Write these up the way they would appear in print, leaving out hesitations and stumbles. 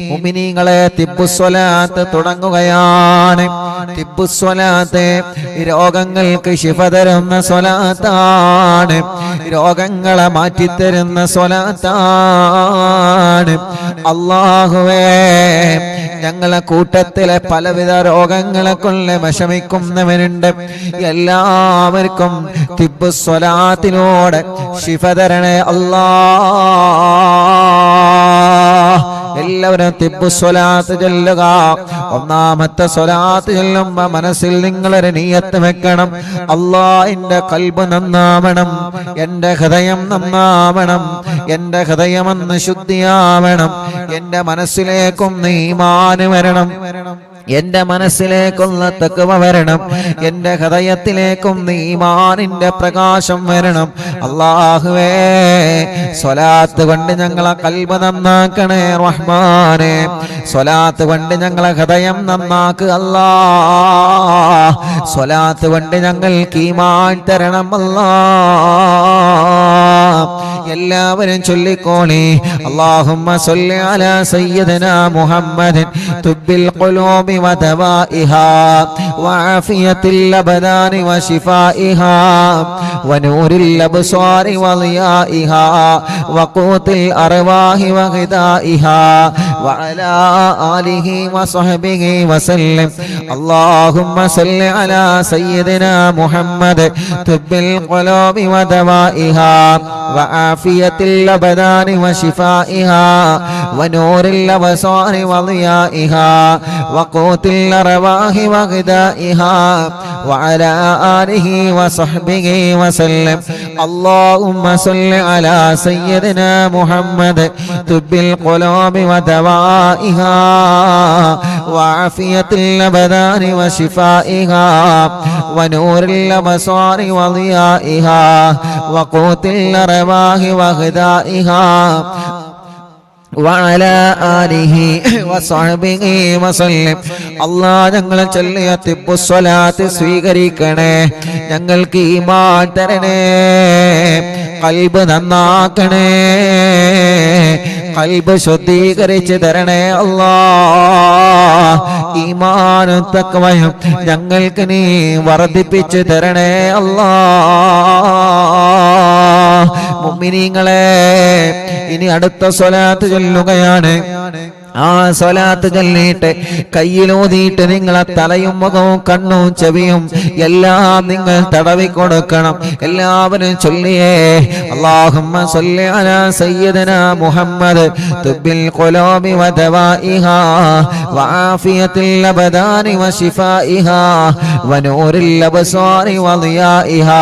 മുഅ്മിനീങ്ങളെ തിബ്ബുസ്വലാത്ത് തുടങ്ങുകയാണ്. തിബ്ബുസ്വലാത്ത് രോഗങ്ങൾക്ക് ശിഫ തരുന്ന സ്വലാത്താണ്, രോഗങ്ങളെ മാറ്റിത്തരുന്ന സ്വലാത്താണ്. അല്ലാഹുവേ, ഞങ്ങളെ കൂട്ടത്തിലെ പലവിധ രോഗങ്ങളെ കൊണ്ട് വിഷമിക്കുന്നവരുണ്ട്. എല്ലാവർക്കും തിബ്ബുസ്വലാത്തിലൂടെ ശിഫ തരണേ അല്ലാഹ്. എല്ലാവരും തിബ്ബുസ്വലാത്ത് ചൊല്ലുക. ഒന്നാമത്തെ സ്വലാത്ത് ചൊല്ലുമ്പോ മനസ്സിൽ നിങ്ങളൊരു നിയ്യത്ത് വെക്കണം. അല്ലാഹ്, എന്റെ ഖൽബ് നന്നാവണം, എന്റെ ഹൃദയം നന്നാവണം, എന്റെ ഹൃദയമെന്ന് ശുദ്ധിയാവണം, എന്റെ മനസ്സിലേക്കും ഈമാൻ വരണം, എന്റെ മനസ്സിലേക്കുള്ള തഖ്വ വരണം, എന്റെ ഹൃദയത്തിലേക്കും ഈമാനിന്റെ പ്രകാശം വരണം. അല്ലാഹുവേ, സ്വലാത്ത് കൊണ്ട് ഞങ്ങളെ ഖൽബ് നന്നാക്കണേ റഹ്മാനേ. സ്വലാത്ത് കൊണ്ട് ഞങ്ങളെ ഹൃദയം നന്നാക്കുക അല്ലാഹ്. സ്വലാത്ത് കൊണ്ട് ഞങ്ങൾക്ക് ഈമാൻ തരണം അല്ലാഹ്. എല്ലാവരും ചൊല്ലിക്കോളി. അല്ലാഹുമ്മ സ്വല്ലി അലാ സയ്യിദിനാ മുഹമ്മദിൻ തുബ്ബിൽ ഖുലൂബി വദവാഇഹാ വആഫിയത്തിൽ അബ്ദാനി വശിഫാഇഹാ വനൂരിൽ അബ്സാരി വളിയാഇഹാ വഖൂത്തിൽ അർവാഹി വഗിദാഇഹാ വഅലാ ആലിഹി വസഹ്ബിഹി വസല്ലം. അല്ലാഹുമ്മ സ്വല്ലി അലാ സയ്യിദിനാ മുഹമ്മദ് തുബ്ബിൽ ഖുലൂബി വദവാഇഹാ വആഫിയത്തിൽ അബ്ദാനി വശിഫാഇഹാ വനൂരിൽ അബ്സാരി വളിയാഇഹാ വഖൂത്തിൽ അർവാഹി വഗിദാഇഹാ വഅലാ ആലിഹി വസഹ്ബിഹി വസല്ലം. അല്ലാഹുമ്മ സ്വല്ലി അലാ സയ്യിദിനാ മുഹമ്മദ് തുബ്ബിൽ ഖുലൂബി വദവാഇഹാ വആഫിയത്തിൽ അബ്ദാനി വശിഫാഇഹാ വനൂരിൽ അബ്സാരി വളിയാഇഹാ വഖൂത്തിൽ അർവാഹി വഗിദാഇഹാ വഅലാ ആലിഹി വസഹ്ബിഹി വസല്ലം. അല്ലാഹ്, ഞങ്ങൾ ചൊല്ലിയ തിബ്ബുസ്വലാത്ത് സ്വീകരിക്കണേ, ഞങ്ങൾക്ക് ഈമാൻ തരണേ, ഖൽബ് നന്നാക്കണേ, ഖൽബ് ശുദ്ധീകരിച്ച് തരണേ അല്ലാഹ്. ഈമാനും തഖ്വയും ഞങ്ങൾക്ക് നീ വർദ്ധിപ്പിച്ച് തരണേ അല്ലാഹ്. മുഅ്മിനീങ്ങളെ, ഇനി അടുത്ത സ്വലാത്ത് ചൊല്ലുകയാണ്. ആ സ്വലാത്ത് ചൊല്ലിയിട്ട് കയ്യിലൂതിയിട്ട് നിങ്ങളെ തലയും മുഖവും കണ്ണും ചെവിയും എല്ലാം നിങ്ങൾ തടവി കൊടുക്കണം. എല്ലാവരും ചൊല്ലിയേ. അല്ലാഹുമ്മ സ്വല്ലി അലാ സയ്യിദിനാ മുഹമ്മദ് തുബ്ബിൽ ഖുലൂബി വദവാഇഹാ വആഫിയത്തിൽ അബ്ദാനി വശിഫാഇഹാ വനൂരിൽ അബ്സാരി വളിയാഇഹാ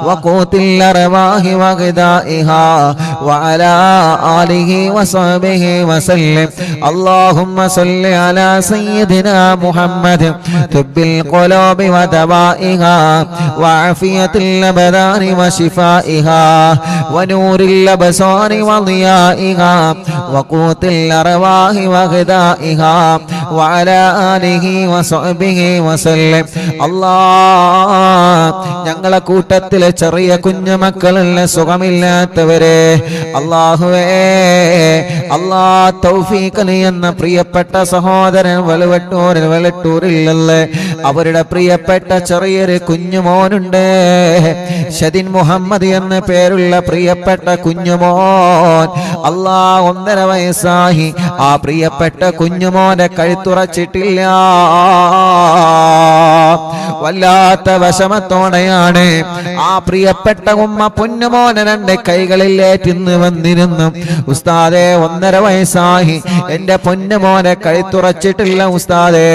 വഖൂത്തിൽ അർവാഹി വഗിദാഇഹാ വഅലാ ആലിഹി വസഹ്ബിഹി വസല്ലം. اللهم صل على سيدنا محمد طب القلوب ودوائها وعافية الأبدان وشفائها ونور الأبصار وضيائها وقوت الأرواح وغذائها وعلى آله وصحبه وسلم. ഞങ്ങളെ കൂട്ടത്തിലെ ചെറിയ കുഞ്ഞുമക്കളല്ല, സുഖമില്ലാത്തവരെ അല്ലാഹുവേ, അല്ലാഹ് തൗഫീഖ് എന്ന പ്രിയപ്പെട്ട സഹോദരൻ വെളട്ടൂരിലല്ലേ, അവരുടെ പ്രിയപ്പെട്ട ചെറിയൊരു കുഞ്ഞുമോനുണ്ട്, ഷദിൻ മുഹമ്മദ് എന്ന പേരുള്ള പ്രിയപ്പെട്ട കുഞ്ഞുമോൻ. അല്ലാഹ്, 1.5 വയസ്സായി. ആ പ്രിയപ്പെട്ട കുഞ്ഞുമോനെ കഴുത്തുറച്ചിട്ടില്ല. വല്ലാത്ത വിഷമത്തോടെയാണ് ആ പ്രിയപ്പെട്ട ഉമ്മ പൊന്നുമോനെ 2 കൈകളിലേറ്റിന്ന് വന്നിരുന്നു. ഉസ്താദേ, 1.5 വയസ്സായി, എന്റെ പൊന്നുമോനെ കഴുത്തുറച്ചിട്ടില്ല ഉസ്താദേ,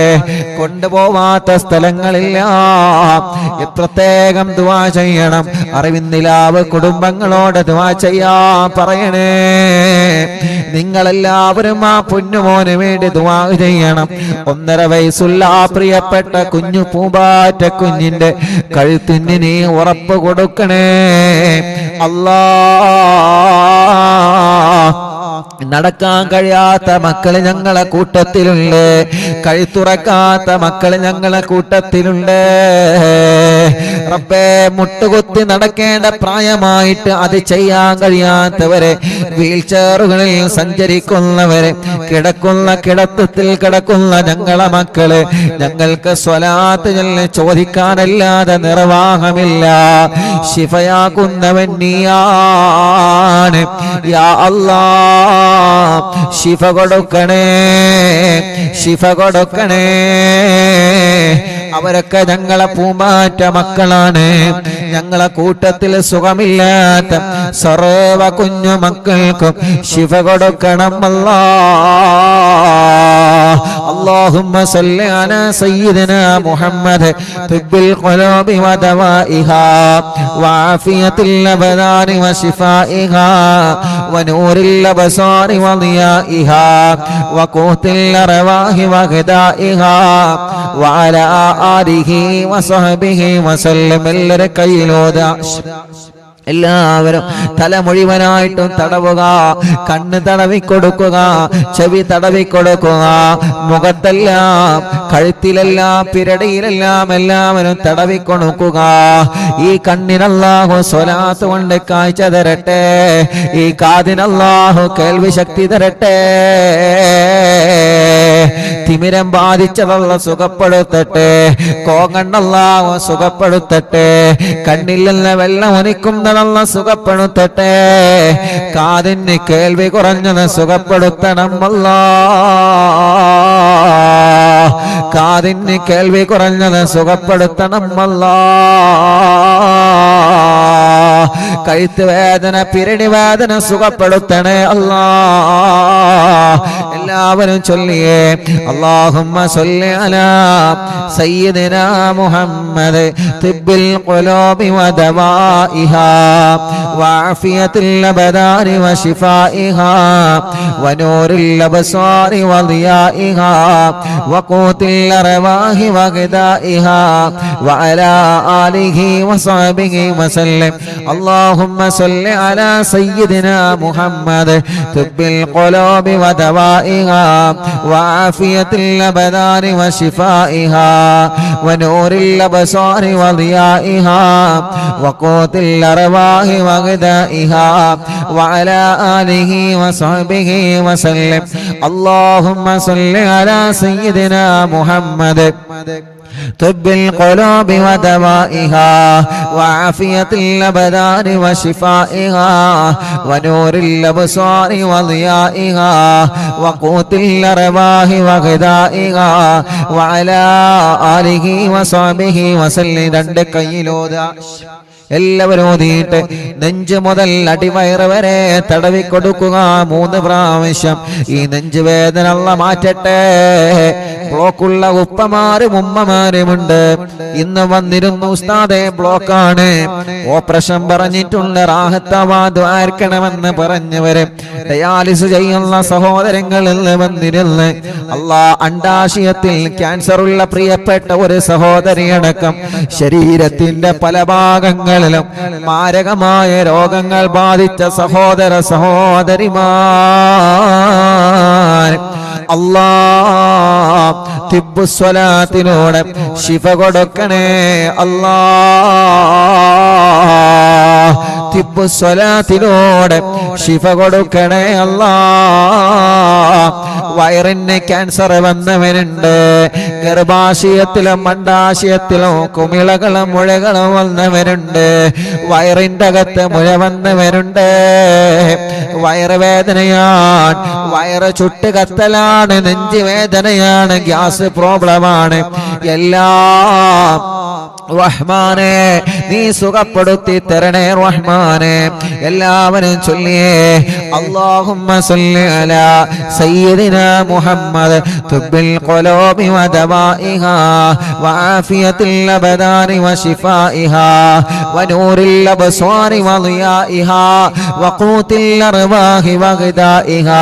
കൊണ്ടുപോവാത്ത സ്ഥലങ്ങളില്ല, പ്രത്യേകം ദുആ ചെയ്യണം. അറിവിന്നിലാവ് കുടുംബങ്ങളോട് ദുആ ചെയ്യാൻ പറയണേ. നിങ്ങളെല്ലാവരും ആ പൊന്നുമോന് വേണ്ടി ദുആ ചെയ്യണം. 1.5 വയസ്സുള്ള ആ പ്രിയപ്പെട്ട കുഞ്ഞു പൂമ്പാറ്റ കുഞ്ഞിന്റെ കഴുത്തിന് നീ ഉറപ്പ് കൊടുക്കണേ അല്ലാഹ്. നടക്കാൻ കഴിയാത്ത മക്കള് ഞങ്ങളെ കൂട്ടത്തിലുണ്ട്, കഴുത്തുറക്കാത്ത മക്കള് ഞങ്ങളെ കൂട്ടത്തിലുണ്ട്. റബ്ബേ, മുട്ടുകുത്തി നടക്കേണ്ട പ്രായമായിട്ട് അത് ചെയ്യാൻ കഴിയാത്തവരെ, വീൽ ചെയറുകളിൽ സഞ്ചരിക്കുന്നവരെ, കിടക്കുന്ന കിടത്തത്തിൽ കിടക്കുന്ന ഞങ്ങളെ മക്കള്, ഞങ്ങൾക്ക് സ്വലാത്ത് ചൊല്ലി ചോദിക്കാനല്ലാതെ നിർവാഹമില്ല. ശിഫയാക്കുന്നവൻ നീയാണ് യാ അല്ലാഹ്. ശിഫ കൊടുക്കണേ, ശിഫ കൊടുക്കണേ. അവരൊക്കെ ഞങ്ങളെ പൂമാറ്റ മക്കളാണ്. ഞങ്ങളെ കൂട്ടത്തിൽ സുഖമില്ലാത്ത സർവ കുഞ്ഞു മക്കൾക്കും ശിഫ കൊടുക്കണം അല്ലാഹ്. اللهم صل على سيدنا محمد طب القلوب ودوائها وعافية الأبدان وشفائها ونور الأبصار وضيائها وقوت الأرواح وغذائها وعلى آله وصحبه وسلم. എല്ലാവരും തല മുഴുവനായിട്ടും തടവുക, കണ്ണ് തടവിക്കൊടുക്കുക, ചെവി തടവിക്കൊടുക്കുക, മുഖത്തെല്ലാം കഴുത്തിലെല്ലാം പിരടിയിലെല്ലാം എല്ലാവരും തടവിക്കൊടുക്കുക. ഈ കണ്ണിനല്ലാഹു സ്വലാത്ത് കൊണ്ട് കാഴ്ച തരട്ടെ, ഈ കാതിനല്ലാഹു കേൾവി ശക്തി തരട്ടെ. തിമിരം ബാധിച്ചതല്ല സുഖപ്പെടുത്തട്ടെ, കോങ്ങണ്ണല്ലാഹു സുഖപ്പെടുത്തട്ടെ, കണ്ണിൽ നിന്ന് വെള്ളം ഒലിക്കുന്നതല്ല സുഖപ്പെടുത്തട്ടെ, കാതിന് കേൾവി കുറഞ്ഞത് സുഖപ്പെടുത്തണം അല്ലാഹ്. കാതിന് കേൾവി കുറഞ്ഞത് സുഖപ്പെടുത്തണം അല്ലാഹ്. കഴുത്ത് വേദന പിരടി വേദന സുഖപ്പെടുത്തണേ അല്ലാഹ്. എല്ലാവരും ചൊല്ലിയേ اللهم صل على سيدنا محمد طب القلوب ودوائها وعافية الأبدان وشفائها ونور الأبصار وضيائها وقوت الأرواح وغذائها وعلى آله وصحبه وسلم. اللهم صل على سيدنا محمد طب القلوب ودوائها وعافية الأبدان وشفائها ونور الأبصار وضيائها وقوت الأرواح وغذائها وعلى آله وصحبه وسلم. اللهم صل على سيدنا محمد طب القلوب ودوائها وعافية الأبدان وشفائها ونور الأبصار وضيائها وقوت الأرواح وغذائها وعلى آله وصحبه وسلم. രണ്ട് കൈയിലോതാ എല്ലാവരും ഓതിയിട്ട് നെഞ്ച് മുതൽ അടിവയറ് വരെ തടവിക്കൊടുക്കുക 3 പ്രാവശ്യം. ഈ നെഞ്ചുവേദന അല്ലാഹ് മാറ്റട്ടെ. ബ്ലോക്കുള്ള ഉപ്പമാരും ഉമ്മമാരുമുണ്ട്. ഇന്ന് വന്നിരുന്നു ഉസ്താദേ ബ്ലോക്കാണ്, ഓപ്പറേഷൻ പറഞ്ഞിട്ടുണ്ട്, റാഹത്താവാ ദ്വാരക്കണമെന്ന് പറഞ്ഞവര്, ഡയാലിസ് ചെയ്യുന്ന സഹോദരങ്ങളിൽ വന്നിരുന്ന് അല്ലാഹ് അണ്ടാശയത്തിൽ ക്യാൻസറുള്ള പ്രിയപ്പെട്ട ഒരു സഹോദരിയടക്കം ശരീരത്തിന്റെ പല ഭാഗങ്ങളിലും മാരകമായ രോഗങ്ങൾ ബാധിച്ച സഹോദര സഹോദരിമാർ അല്ലാഹ് തിബ്ബുസ്വലാത്തിലൂടെ ശിഫ കൊടുക്കണേ അല്ലാഹ്. തിബ്ബുസ്വലാത്തിലൂടെ ശിഫ കൊടുക്കണേ അല്ലാഹ്. വയറിന് ക്യാൻസർ വന്നവരുണ്ട്, ഗർഭാശയത്തിലും അണ്ടാശയത്തിലും കുമിളകളും മുഴകളും വന്നവരുണ്ട്, വയറിന്റെ അകത്ത് മുഴ വന്നവരുണ്ട്, വയറുവേദനയാണ്, വയറ് ചുട്ട് കത്തലാണ്, നെഞ്ച് വേദനയാണ്, ഗ്യാസ് പ്രോബ്ലമാണ്. എല്ലാം റഹ്മാനെ നീ സുഖപ്പെടുത്തി തരണേ റഹ്മാനെ. എല്ലാവരും ചൊല്ലിയേ അല്ലാഹുമ്മ സല്ലി അലാ സയ്യിദിനാ മുഹമ്മദ് തുബ്ബിൽ ഖുലൂബി വദവാഇഹാ വആഫിയത്തിൽ അബദാനി വശിഫാഇഹാ വനൂറിൽ അബ്സ്വാരി വളിയാഇഹാ വഖൂത്തിൽ അർവാഹി വഗദാഇഹാ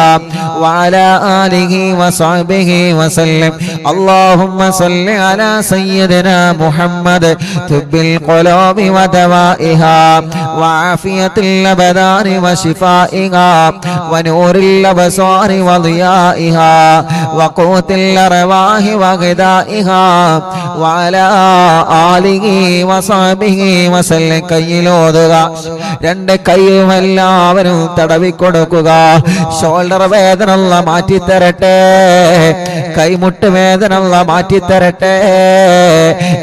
വഅലാ ആലിഹി വസഹ്ബിഹി വസല്ലം. അല്ലാഹുമ്മ സല്ലി അലാ സയ്യിദിനാ മുഹമ്മദ് طب القلوب ودوائها وعافية الأبدان وشفائها ونور الأبصار وضيائها وقوت الأرواح وغذائها وعلى آله وصحبه وسلم കയ്യിലോതുക രണ്ട് കൈയും എല്ലാവരും തടവിക്കൊടുക്കുക ഷോൾഡർ വേദന അല്ലാഹ് മാറ്റിത്തരട്ടെ കൈമുട്ട് വേദന അല്ലാഹ് മാറ്റിത്തരട്ടെ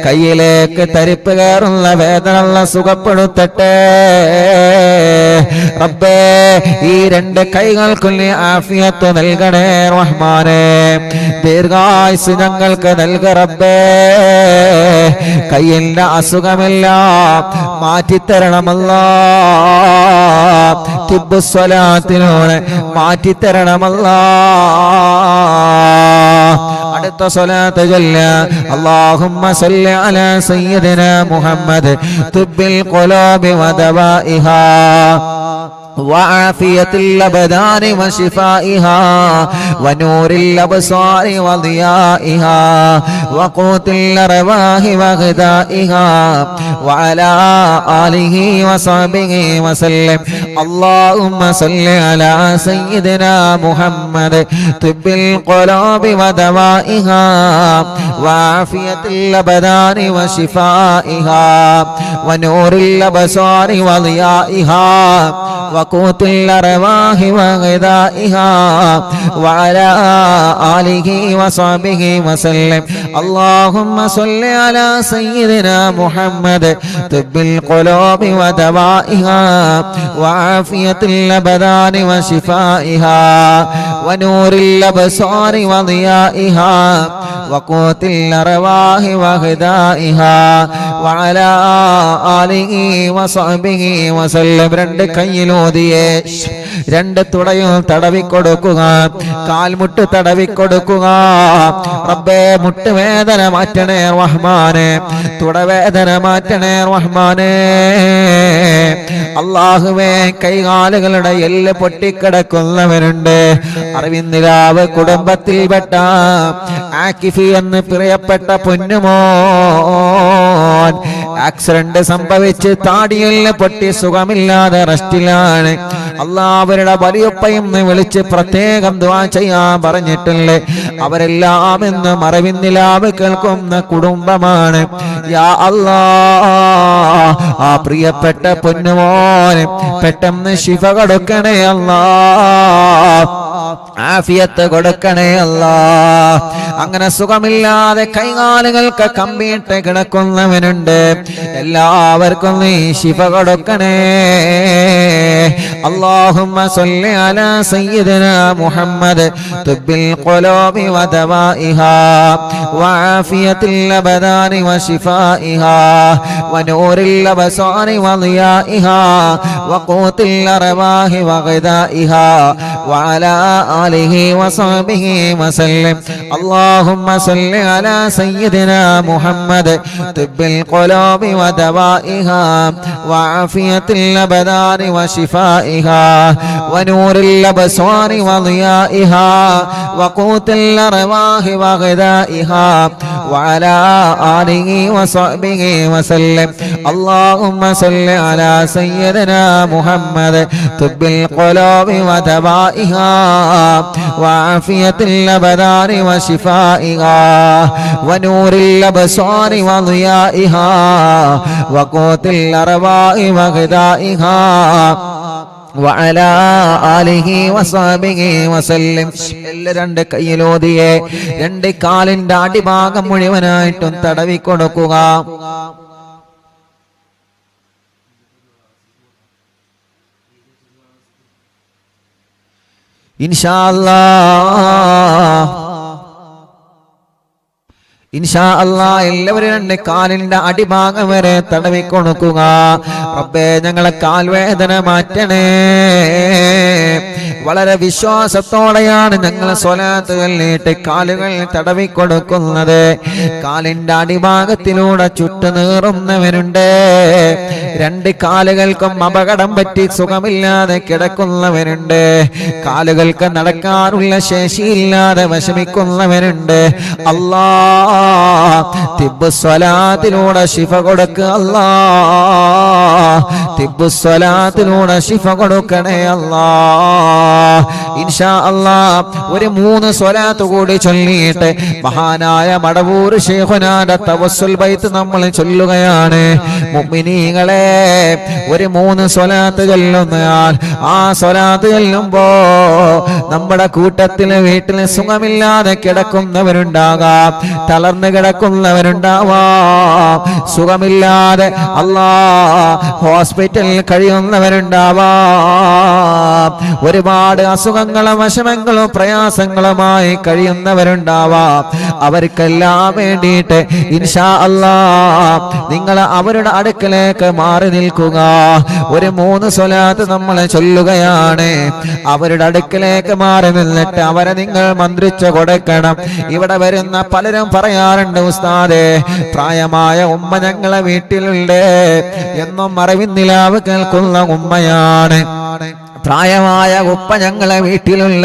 കയ്യിലേക്ക് തരിപ്പ് കയറുന്ന വേദന അല്ലാഹ് സുഖപ്പെടുത്തട്ടെ റബ്ബേ ഈ രണ്ട് കൈകൾക്കും നീ ആഫിയത്ത് നൽകണേ റഹ്മാനേ ദീർഘായുസ് ഞങ്ങൾക്ക് നൽക റബ്ബേ കയ്യിന്റെ അസുഖമെല്ലാം മാറ്റിത്തരണമല്ലാ തിബ്ബു സ്വലാത്തിലൂടെ മാറ്റിത്തരണമല്ലാ അടുത്ത സ്വലാത്ത് ചൊല്ല അല്ലാഹുമ്മ സല്ലി അലാ സയ്യിദിനാ മുഹമ്മദ് തുബ്ബിൽ ഖുലൂബി വദവാഇഹാ وعافية الأبدان وشفائها ونور الأبصار وضيائها وقوت الأرواح وغذائها وعلى آله وصحبه وسلم اللهم صل على سيدنا محمد طب القلوب ودوائها وعافية الأبدان وشفائها ونور الأبصار وضيائها وقوت الأرواح وغذائها وعلى آله وصحبه وسلم اللهم صل على سيدنا محمد طب القلوب ودوائها وعافية الأبدان وشفائها ونور الأبصار وضيائها وقوت الأرواح وغذائها وعلى آله وصحبه وسلم രണ്ട് കയ്യിലോതിയേ രണ്ട് തുടയും തടവിക്കൊടുക്കുക കാൽമുട്ട് തടവിക്കൊടുക്കുക റബ്ബേ മുട്ടുവേദന മാറ്റണേ റഹ്മാനേ തുടവേദന മാറ്റണേ റഹ്മാനേ അല്ലാഹുവേ കൈകാലുകളുടെ എല്ല് പൊട്ടിക്കിടക്കുന്നവരുണ്ട് അറിവിന്ദിലാവ് കുടുംബത്തിൽപ്പെട്ട ആക്കിഫി എന്ന് പ്രിയപ്പെട്ട പൊന്നുമോൻ ആക്സിഡന്റ് സംഭവിച്ച് താടിയെല്ല് പൊട്ടി സുഖമില്ലാതെ റെസ്റ്റിലാണ് അല്ലാഹുവരുടെ വലിയപ്പയും വിളിച്ച് പ്രത്യേകം ദുആ ചെയ്യാൻ പറഞ്ഞിട്ടുണ്ട് അവരെല്ലാം ഇന്ന് മറവിന്ദിലാവ് കേൾക്കുന്ന കുടുംബമാണ് യാ അല്ലാഹ് ആ പ്രിയപ്പെട്ട പൊന്നുമോനെ പെട്ടെന്ന് ശിഫ കൊടുക്കണേ അല്ലാഹ് ആഫിയത്ത് കൊടുക്കണേ അല്ലാഹ് അങ്ങനെ സുഖമില്ലാതെ കൈകാലുകൾക്ക് കമ്പിയിട്ട് കിടക്കുന്നവനുണ്ട് എല്ലാവർക്കും നീ ശിഫ കൊടുക്കണേ اللهم صل على سيدنا محمد طب القلوب ودوائها وعافية الأبدان وشفائها ونور الأبصار وضيائها وقوت الأرواح وغذائها وعلى آله وصحبه وسلم اللهم صل على سيدنا محمد طب القلوب ودوائها وعافية الأبدان وشفائها ونور الأبصار وضيائها وقوت الأرواح وغذائها وعلى آله وصحبه وسلم اللهم صل على سيدنا محمد طب القلوب ودوائها وعافية الأبدان وشفائها ونور الأبصار وضيائها وقوت الأرواح وغذائها وعلى آله وصحبه وسلم രണ്ട് കയ്യിലോതിയെ രണ്ട് കാലിന്റെ അടിഭാഗം മുഴുവനായിട്ടും തടവി കൊടുക്കുക ഇൻഷാ അല്ലാഹ് എല്ലാവരും രണ്ട് കാലിന്റെ അടിഭാഗം വരെ തടവി കൊടുക്കുക റബ്ബേ ഞങ്ങളെ കാൽവേദന മാറ്റണേ വളരെ വിശ്വാസത്തോടെയാണ് ഞങ്ങൾ സ്വലാത്ത് ചൊല്ലിയിട്ട് കാലുകൾ തടവിക്കൊടുക്കുന്നത്. കാലിന്റെ അടിഭാഗത്തിലൂടെ ചുട്ടുനീറുന്നവനുണ്ട്. രണ്ട് കാലുകൾക്കും അപകടം പറ്റി സുഖമില്ലാതെ കിടക്കുന്നവനുണ്ട്. കാലുകൾക്ക് നടക്കാനുള്ള ശേഷിയില്ലാതെ വിഷമിക്കുന്നവനുണ്ട്. അല്ലാ തിബ്ബു സ്വലാത്തിലൂടെ ശിഫ കൊടുക്കുക. അല്ലാ തിബ്ബു സ്വലാത്തിലൂടെ ശിഫ കൊടുക്കണേ അല്ലാ. ഇൻഷാ അല്ലാ ഒരു 3 സ്വലാത്ത് കൂടി ചൊല്ലിയിട്ട് മഹാനായ മടവൂർ ശൈഖുനാന്റെ തവസ്സുൽ ബൈത്ത് നമ്മൾ ചൊല്ലുകയാണ്. മുഅ്മിനീങ്ങളെ ഒരു 3 സ്വലാത്ത് ചൊല്ലുന്നയാൾ ആ സ്വലാത്ത് ചൊല്ലുമ്പോ നമ്മുടെ കൂട്ടത്തില് വീട്ടിൽ സുഖമില്ലാതെ കിടക്കുന്നവരുണ്ടാകാം, തളർന്നു കിടക്കുന്നവരുണ്ടാവാം, സുഖമില്ലാതെ അല്ലാ ഹോസ്പിറ്റലിൽ കഴിയുന്നവരുണ്ടാവാം, ഒരുപാട് അസുഖങ്ങളും വിഷമങ്ങളും പ്രയാസങ്ങളുമായി കഴിയുന്നവരുണ്ടാവാം. അവർക്കെല്ലാം വേണ്ടിയിട്ട് ഇൻഷാ അല്ലാ നിങ്ങൾ അവരുടെ അടുക്കലേക്ക് മാറി നിൽക്കുക. ഒരു 3 സ്വലാത്ത് നമ്മൾ ചൊല്ലുകയാണ്. അവരുടെ അടുക്കലേക്ക് മാറി നിന്നിട്ട് അവരെ നിങ്ങൾ മന്ത്രിച്ചു കൊടുക്കണം. ഇവിടെ വരുന്ന പലരും പറയാറുണ്ട്, ഉസ്താദേ പ്രായമായ ഉമ്മ ഞങ്ങളെ വീട്ടിലുണ്ട്, എന്നും അറിവിന്നിലാവ് കേൾക്കുന്ന ഉമ്മയാണ്. പ്രായമായ ഉപ്പ ഞങ്ങളെ വീട്ടിലുള്ള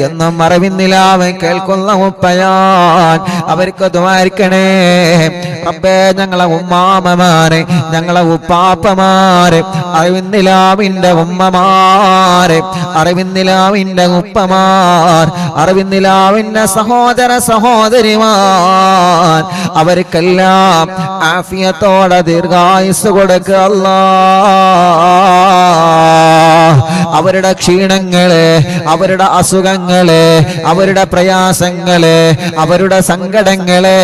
എന്നും അറിവിന്നിലാവ് കേൾക്കുന്ന ഉപ്പയാൻ. അവർക്ക് ദ്വാരിക്കണേ റബ്ബേ. ഞങ്ങളെ ഉമ്മാമമാരെ, ഞങ്ങളെ ഉപ്പാപ്പമാരെ, അറിവിന്നിലാവിന്റെ ഉമ്മമാരെ, അറിവിന്നിലാവിന്റെ ഉപ്പമാർ, അറിവിന്നിലാവിന്റെ സഹോദര സഹോദരിമാർ, അവർക്കെല്ലാം ആഫിയത്തോടെ ദീർഘായുസ് കൊടുക്കുക അല്ലാ. അവരുടെ ക്ഷീണങ്ങള്, അവരുടെ അസുഖങ്ങള്, അവരുടെ പ്രയാസങ്ങള്, അവരുടെ സങ്കടങ്ങള്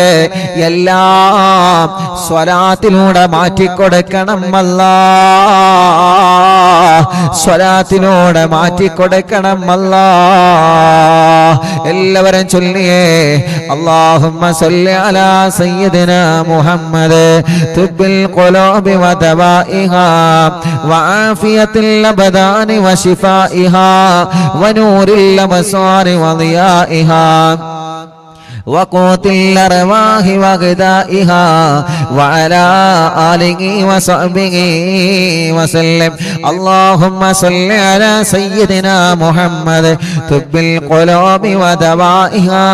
എല്ലാം സ്വലാത്തിലൂടെ മാറ്റിക്കൊടുക്കണം അല്ലാ. സ്വലാത്തിലൂടെ മാറ്റിക്കൊടുക്കണം അല്ലാ. എല്ലാവരും ചൊല്ലിയേ അല്ലാഹുമ്മ സല്ലി അലാ സയ്യിദിനാ മുഹമ്മദ് തുബ്ബിൽ ഖുലൂബി വദവാഇഹാ വആഫിയത്തിൽ അബ്ദാനി വശിഫാഇഹാ വനൂരിൽ അബ്സാരി വദിയാഇഹാ وقوت الأرواح وغذائها وعلى آله وصحبه وسلم. اللهم صل على سيدنا محمد طب القلوب ودوائها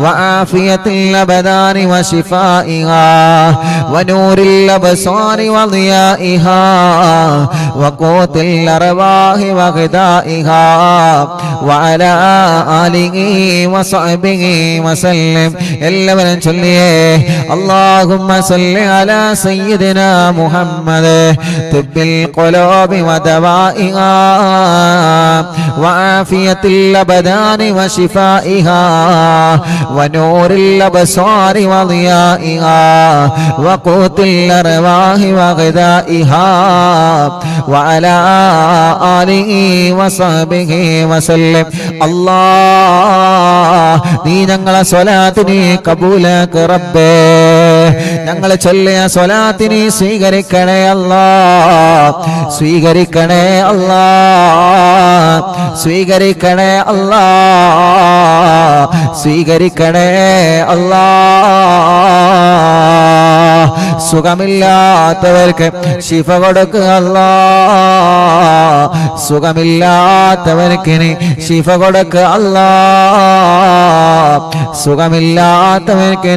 وعافية الأبدان وشفائها ونور الأبصار وضيائها وقوت الأرواح وغذائها وعلى آله وصحبه وسلم. എല്ലാവരും ചൊല്ലിയേ اللهم صل على سيدنا محمد طب القلوب ودوائها وعافية الأبدان وشفائها ونور الأبصار وضيائها وقوت الأرواح وغذائها وعلى آله وصحبه وسلم. الله നീ ഞങ്ങളെ സ്വലാത്തിനെ കബൂലാക്ക് റബ്ബേ. ഞങ്ങൾ ചൊല്ലിയ സ്വലാത്തിനെ സ്വീകരിക്കണേ അല്ലാ. സ്വീകരിക്കണേ അല്ലാ. സ്വീകരിക്കണേ അല്ലാ. സ്വീകരിക്കണേ അല്ലാ. സുഖമില്ലാത്തവർക്ക് ശിഫ കൊടുക്കുക അല്ലാ. സുഖമില്ലാത്തവർക്ക് ശിഫ കൊടുക്കുക അല്ലാ. സുഖമില്ലാത്തവർക്ക്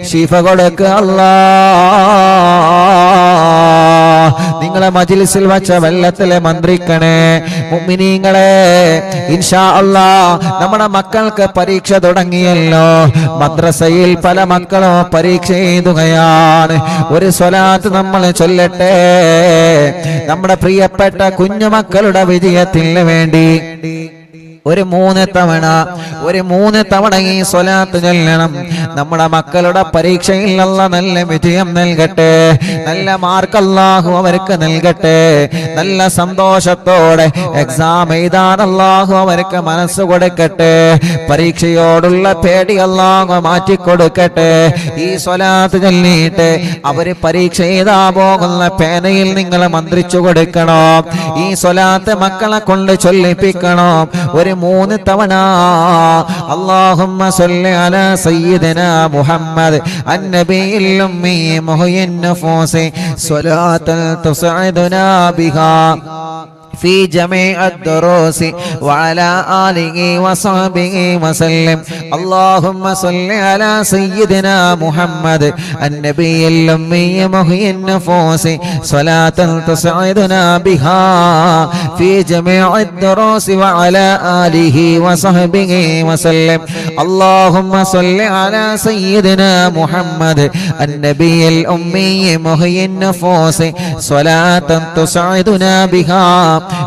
ശിഫ കൊടുക്കുക അല്ലാ. നിങ്ങളെ മജ്ലിസിൽ വച്ച വെള്ളത്തിലെ മന്ത്രിക്കണേ മുഅ്മിനീങ്ങളെ. ഇൻഷാ അല്ലാഹ് നമ്മുടെ മക്കൾക്ക് പരീക്ഷ തുടങ്ങിയല്ലോ. മദ്രസയിൽ പല മക്കളും പരീക്ഷ എഴുതുകയാണ്. ഒരു സ്വലാത്ത് നമ്മൾ ചൊല്ലട്ടെ നമ്മുടെ പ്രിയപ്പെട്ട കുഞ്ഞുമക്കളുടെ വിജയത്തിന് വേണ്ടി. ഒരു 3 തവണ ഈ സ്വലാത്ത് ചൊല്ലണം. നമ്മുടെ മക്കളുടെ പരീക്ഷയിൽ അല്ലാഹ് നല്ല വിജയം നൽകട്ടെ, നല്ല മാർക്ക് അല്ലാഹു അവർക്ക് നൽകട്ടെ, നല്ല സന്തോഷത്തോടെ എക്സാം എഴുതാൻ അല്ലാഹു അവർക്ക് മനസ്സ് കൊടുക്കട്ടെ, പരീക്ഷയോടുള്ള പേടി അല്ലാഹു മാറ്റിക്കൊടുക്കട്ടെ. ഈ സ്വലാത്ത് ചൊല്ലിയിട്ട് അവര് പരീക്ഷ എഴുതാ പോകുന്ന പേനയിൽ നിങ്ങൾ മന്ത്രിച്ചു കൊടുക്കണം. ഈ സ്വലാത്ത് മക്കളെ കൊണ്ട് ചൊല്ലിപ്പിക്കണം. ഒരു 3 തവണ അല്ലാഹുമ്മ സ്വല്ലി അലാ സയ്യിദിനാ മുഹമ്മദ് അന്നബിയിൽ ഉമ്മി മുഹയ്യിൻ നഫൂസി സ്വലാത്തൻ തുസ്ഇദുനാ ബിഹാ في جميع الدروس وعلى آله وصحبه وسلم. اللهم صل على سيدنا محمد النبي الأمي محيي النفوس صلاة تسعدنا بها في جميع الدروس وعلى آله وصحبه وسلم. اللهم صل على سيدنا محمد النبي الأمي محيي النفوس صلاة تسعدنا بها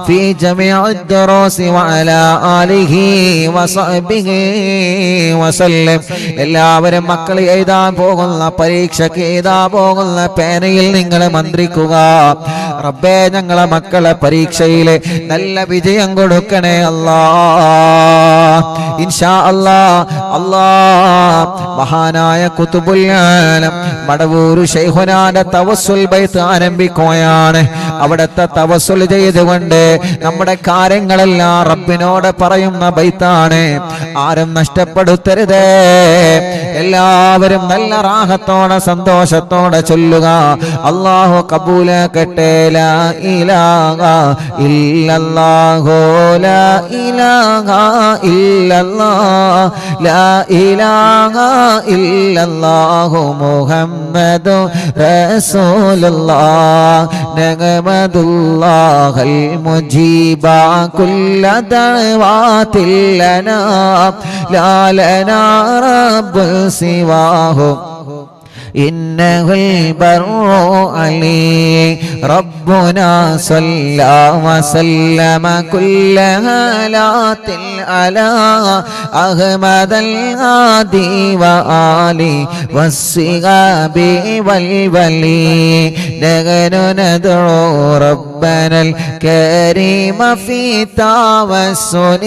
في جميع الدروس وعلى آله وصحبه وسلم. എല്ലാവരും മക്കൾ എഴുതാൻ പോകുന്ന പരീക്ഷയ്ക്ക് എഴുതാൻ പോകുന്ന പേനയിൽ നിങ്ങൾ മന്ത്രിക്കുക. റബ്ബേ, ഞങ്ങളെ മക്കളെ പരീക്ഷയിൽ നല്ല വിജയം കൊടുക്കണേ അല്ലാഹ്. ഇൻഷാ അല്ലാഹ്. അല്ലാഹ് മഹാനായ ഖുതുബുൽ ആലം മടവൂർ ശൈഖുനാന്റെ തവസ്സുൽ ബൈത്ത് ആരംഭിക്കുകയാണ്. അവിടുത്തെ തവസ്സുൽ ചെയ്തുകൊണ്ട് നമ്മുടെ കാര്യങ്ങളെല്ലാം റബ്ബിനോട് പറയുന്ന ബൈത്താണ്. ആരും നഷ്ടപ്പെടുത്തരുതേ. എല്ലാവരും നല്ല റാഹത്തോടെ സന്തോഷത്തോടെ ചൊല്ലുക. അല്ലാഹു കബൂലാക്കട്ടെ. ലാ ഇലാഹ ഇല്ലല്ലാഹു ലാ ഇലാഹ ഇല്ലല്ലാഹ് ലാ ഇലാഹ ഇല്ലല്ലാഹു മുഹമ്മദു റസൂലുള്ളാഹ് നഗമദുല്ലാഹൽ മുജീബ കുല്ല ദഅവാതിൽ ലനാ ലാ ലനാ റബ്ബു സിവാഹു إنه البر علي ربنا صلى وسلم كل هالات على أحمد الهادي وآله والصحاب والولي نحن ندعو ربنا الكريم في توسل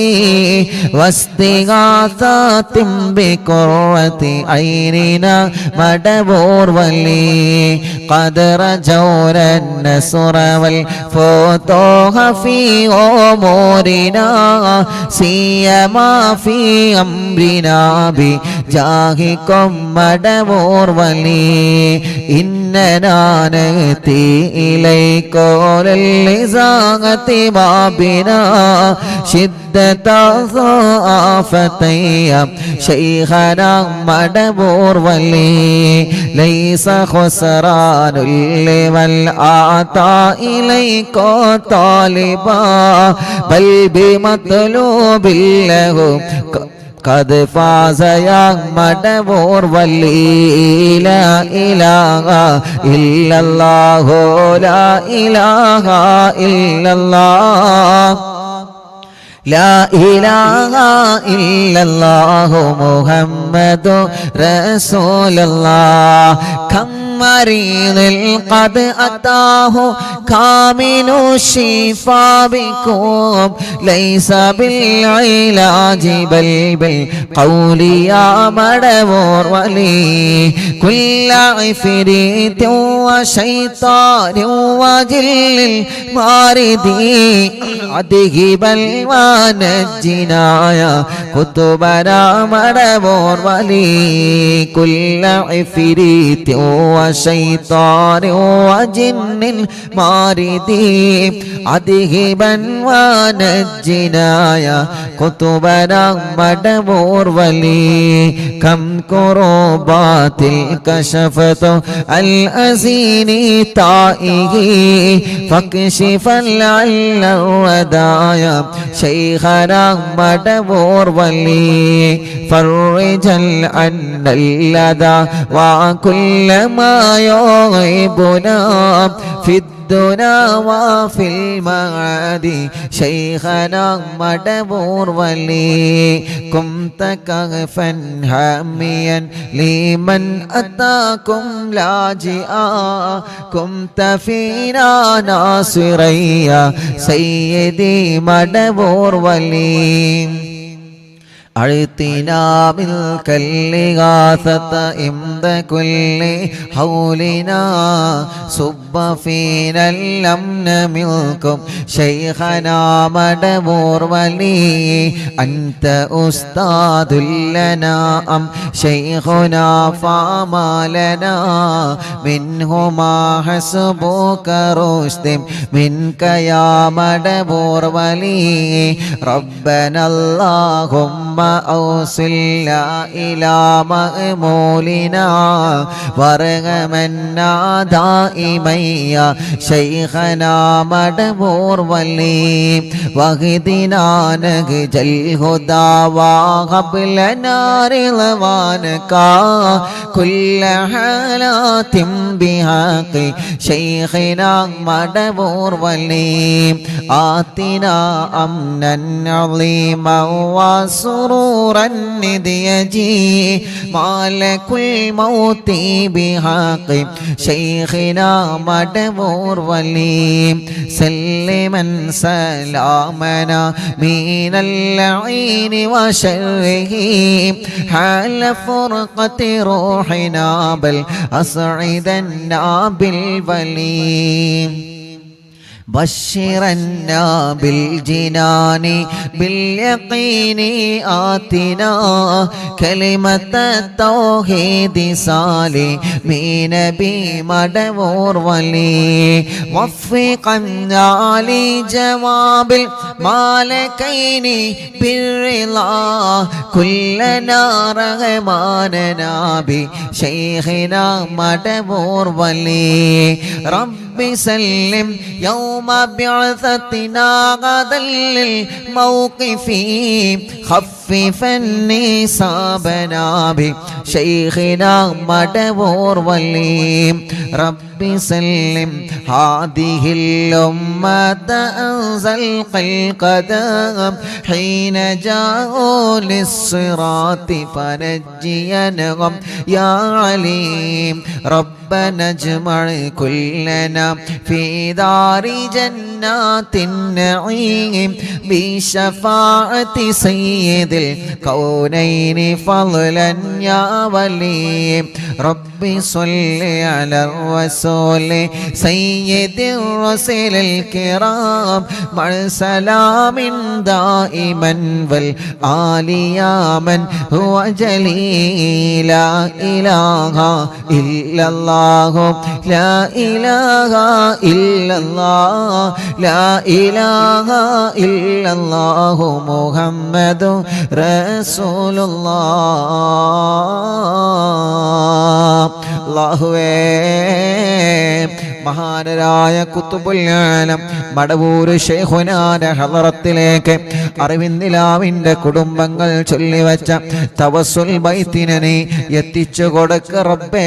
واستغاثة بقرة عيننا مدبور ولي قد رجونا النصر والفتوح في أمورنا سيما في أمرنا بجاهكم مدبور ولي إننا نأتي إليكم للإزاغة بابنا شدة ضعافتي شيخنا مدبور ولي ليس خسران لمن أعطى إليك طالبا بل بمطلوب له قد فاز يا مدبور ولي لا إله إلا الله لا إله إلا الله لا إله إلا الله محمد رسول الله كم مريض قد أتاه كامل الشفاء بكم ليس بالعلاج بل بالقول يا مدبور ولي كل عفريت وشيطان وجل الماردي أذهب ونجنا يا كتبنا مدبور ولي كل عفريت وشيطان وجن ماردي أذهبا ونجنا يا كتبنا مدبور ولي كم كربات كشفت الأزين طائه فاكشفا لعل الودايا شيخنا مدبور ولي فرجا عنا اللدى وكل ما غيبنا في الدنا وفي المعاد شيخنا مدبور ولي كنت كغفا حاميا لمن أتاكم لاجئا كنت فينا ناصريا سيدي مدبور ولي أعطنا ملك الإغاثة عند كل حولنا صب فينا الأمن منكم شيخنا مدبور ولي أنت أستاذ لنا أم شيخنا فما لنا منهما حسبك رشد منك يا مدبور ولي ربنا اللهم أوصلنا إلى مأمولنا وارغمنا دائما يا شيخنا مدبور ولي واهدنا نهج الهدى وهب لنا رضوانك كل حالات بحق شيخنا مدبور ولي آتنا أمنا عظيما وسرورا نديجي مالك الموت بحق شيخنا مدبور ولي سلما سلامنا من اللعين وشره حال فرقة روحنا بل أسعدنا بالولي بشرنا بالجنان باليقين آتنا كلمة التوحيد سالمين بمدبور ولي وفقنا لجواب المالكين بالرضا كلنا رغماننا بشيخنا مدبور ولي رب سلم يوم بعثتنا غدا للموقف خففا نصابنا بشيخنا مدبور ولي رب سلم هذه الأمة أنزل القدم حين جاءوا للصراط فنجينهم يا عليم ربنا اجمع كلنا في دار جنات النعيم بشفاعة سيد الكونين فضلا يا ولي رب صل على الرسول سيد الرسل الكرام مع سلام دائما والآل يا من هو جليل لا إله إلا الله لا إله إلا الله لا إله إلا الله محمد رسول الله അല്ലാഹുവേ മഹാനരായ ഖുതുബുൽ ആലം മടവൂർ ശൈഖുനാന്റെ ഹളറത്തിലേക്ക് അറിവിന്ദിലാവിന്റെ കുടുംബങ്ങൾ ചൊല്ലിവച്ച തവസ്സുൽ ബൈത്തിനെ നീ എത്തിച്ചു കൊടുക്ക റബ്ബേ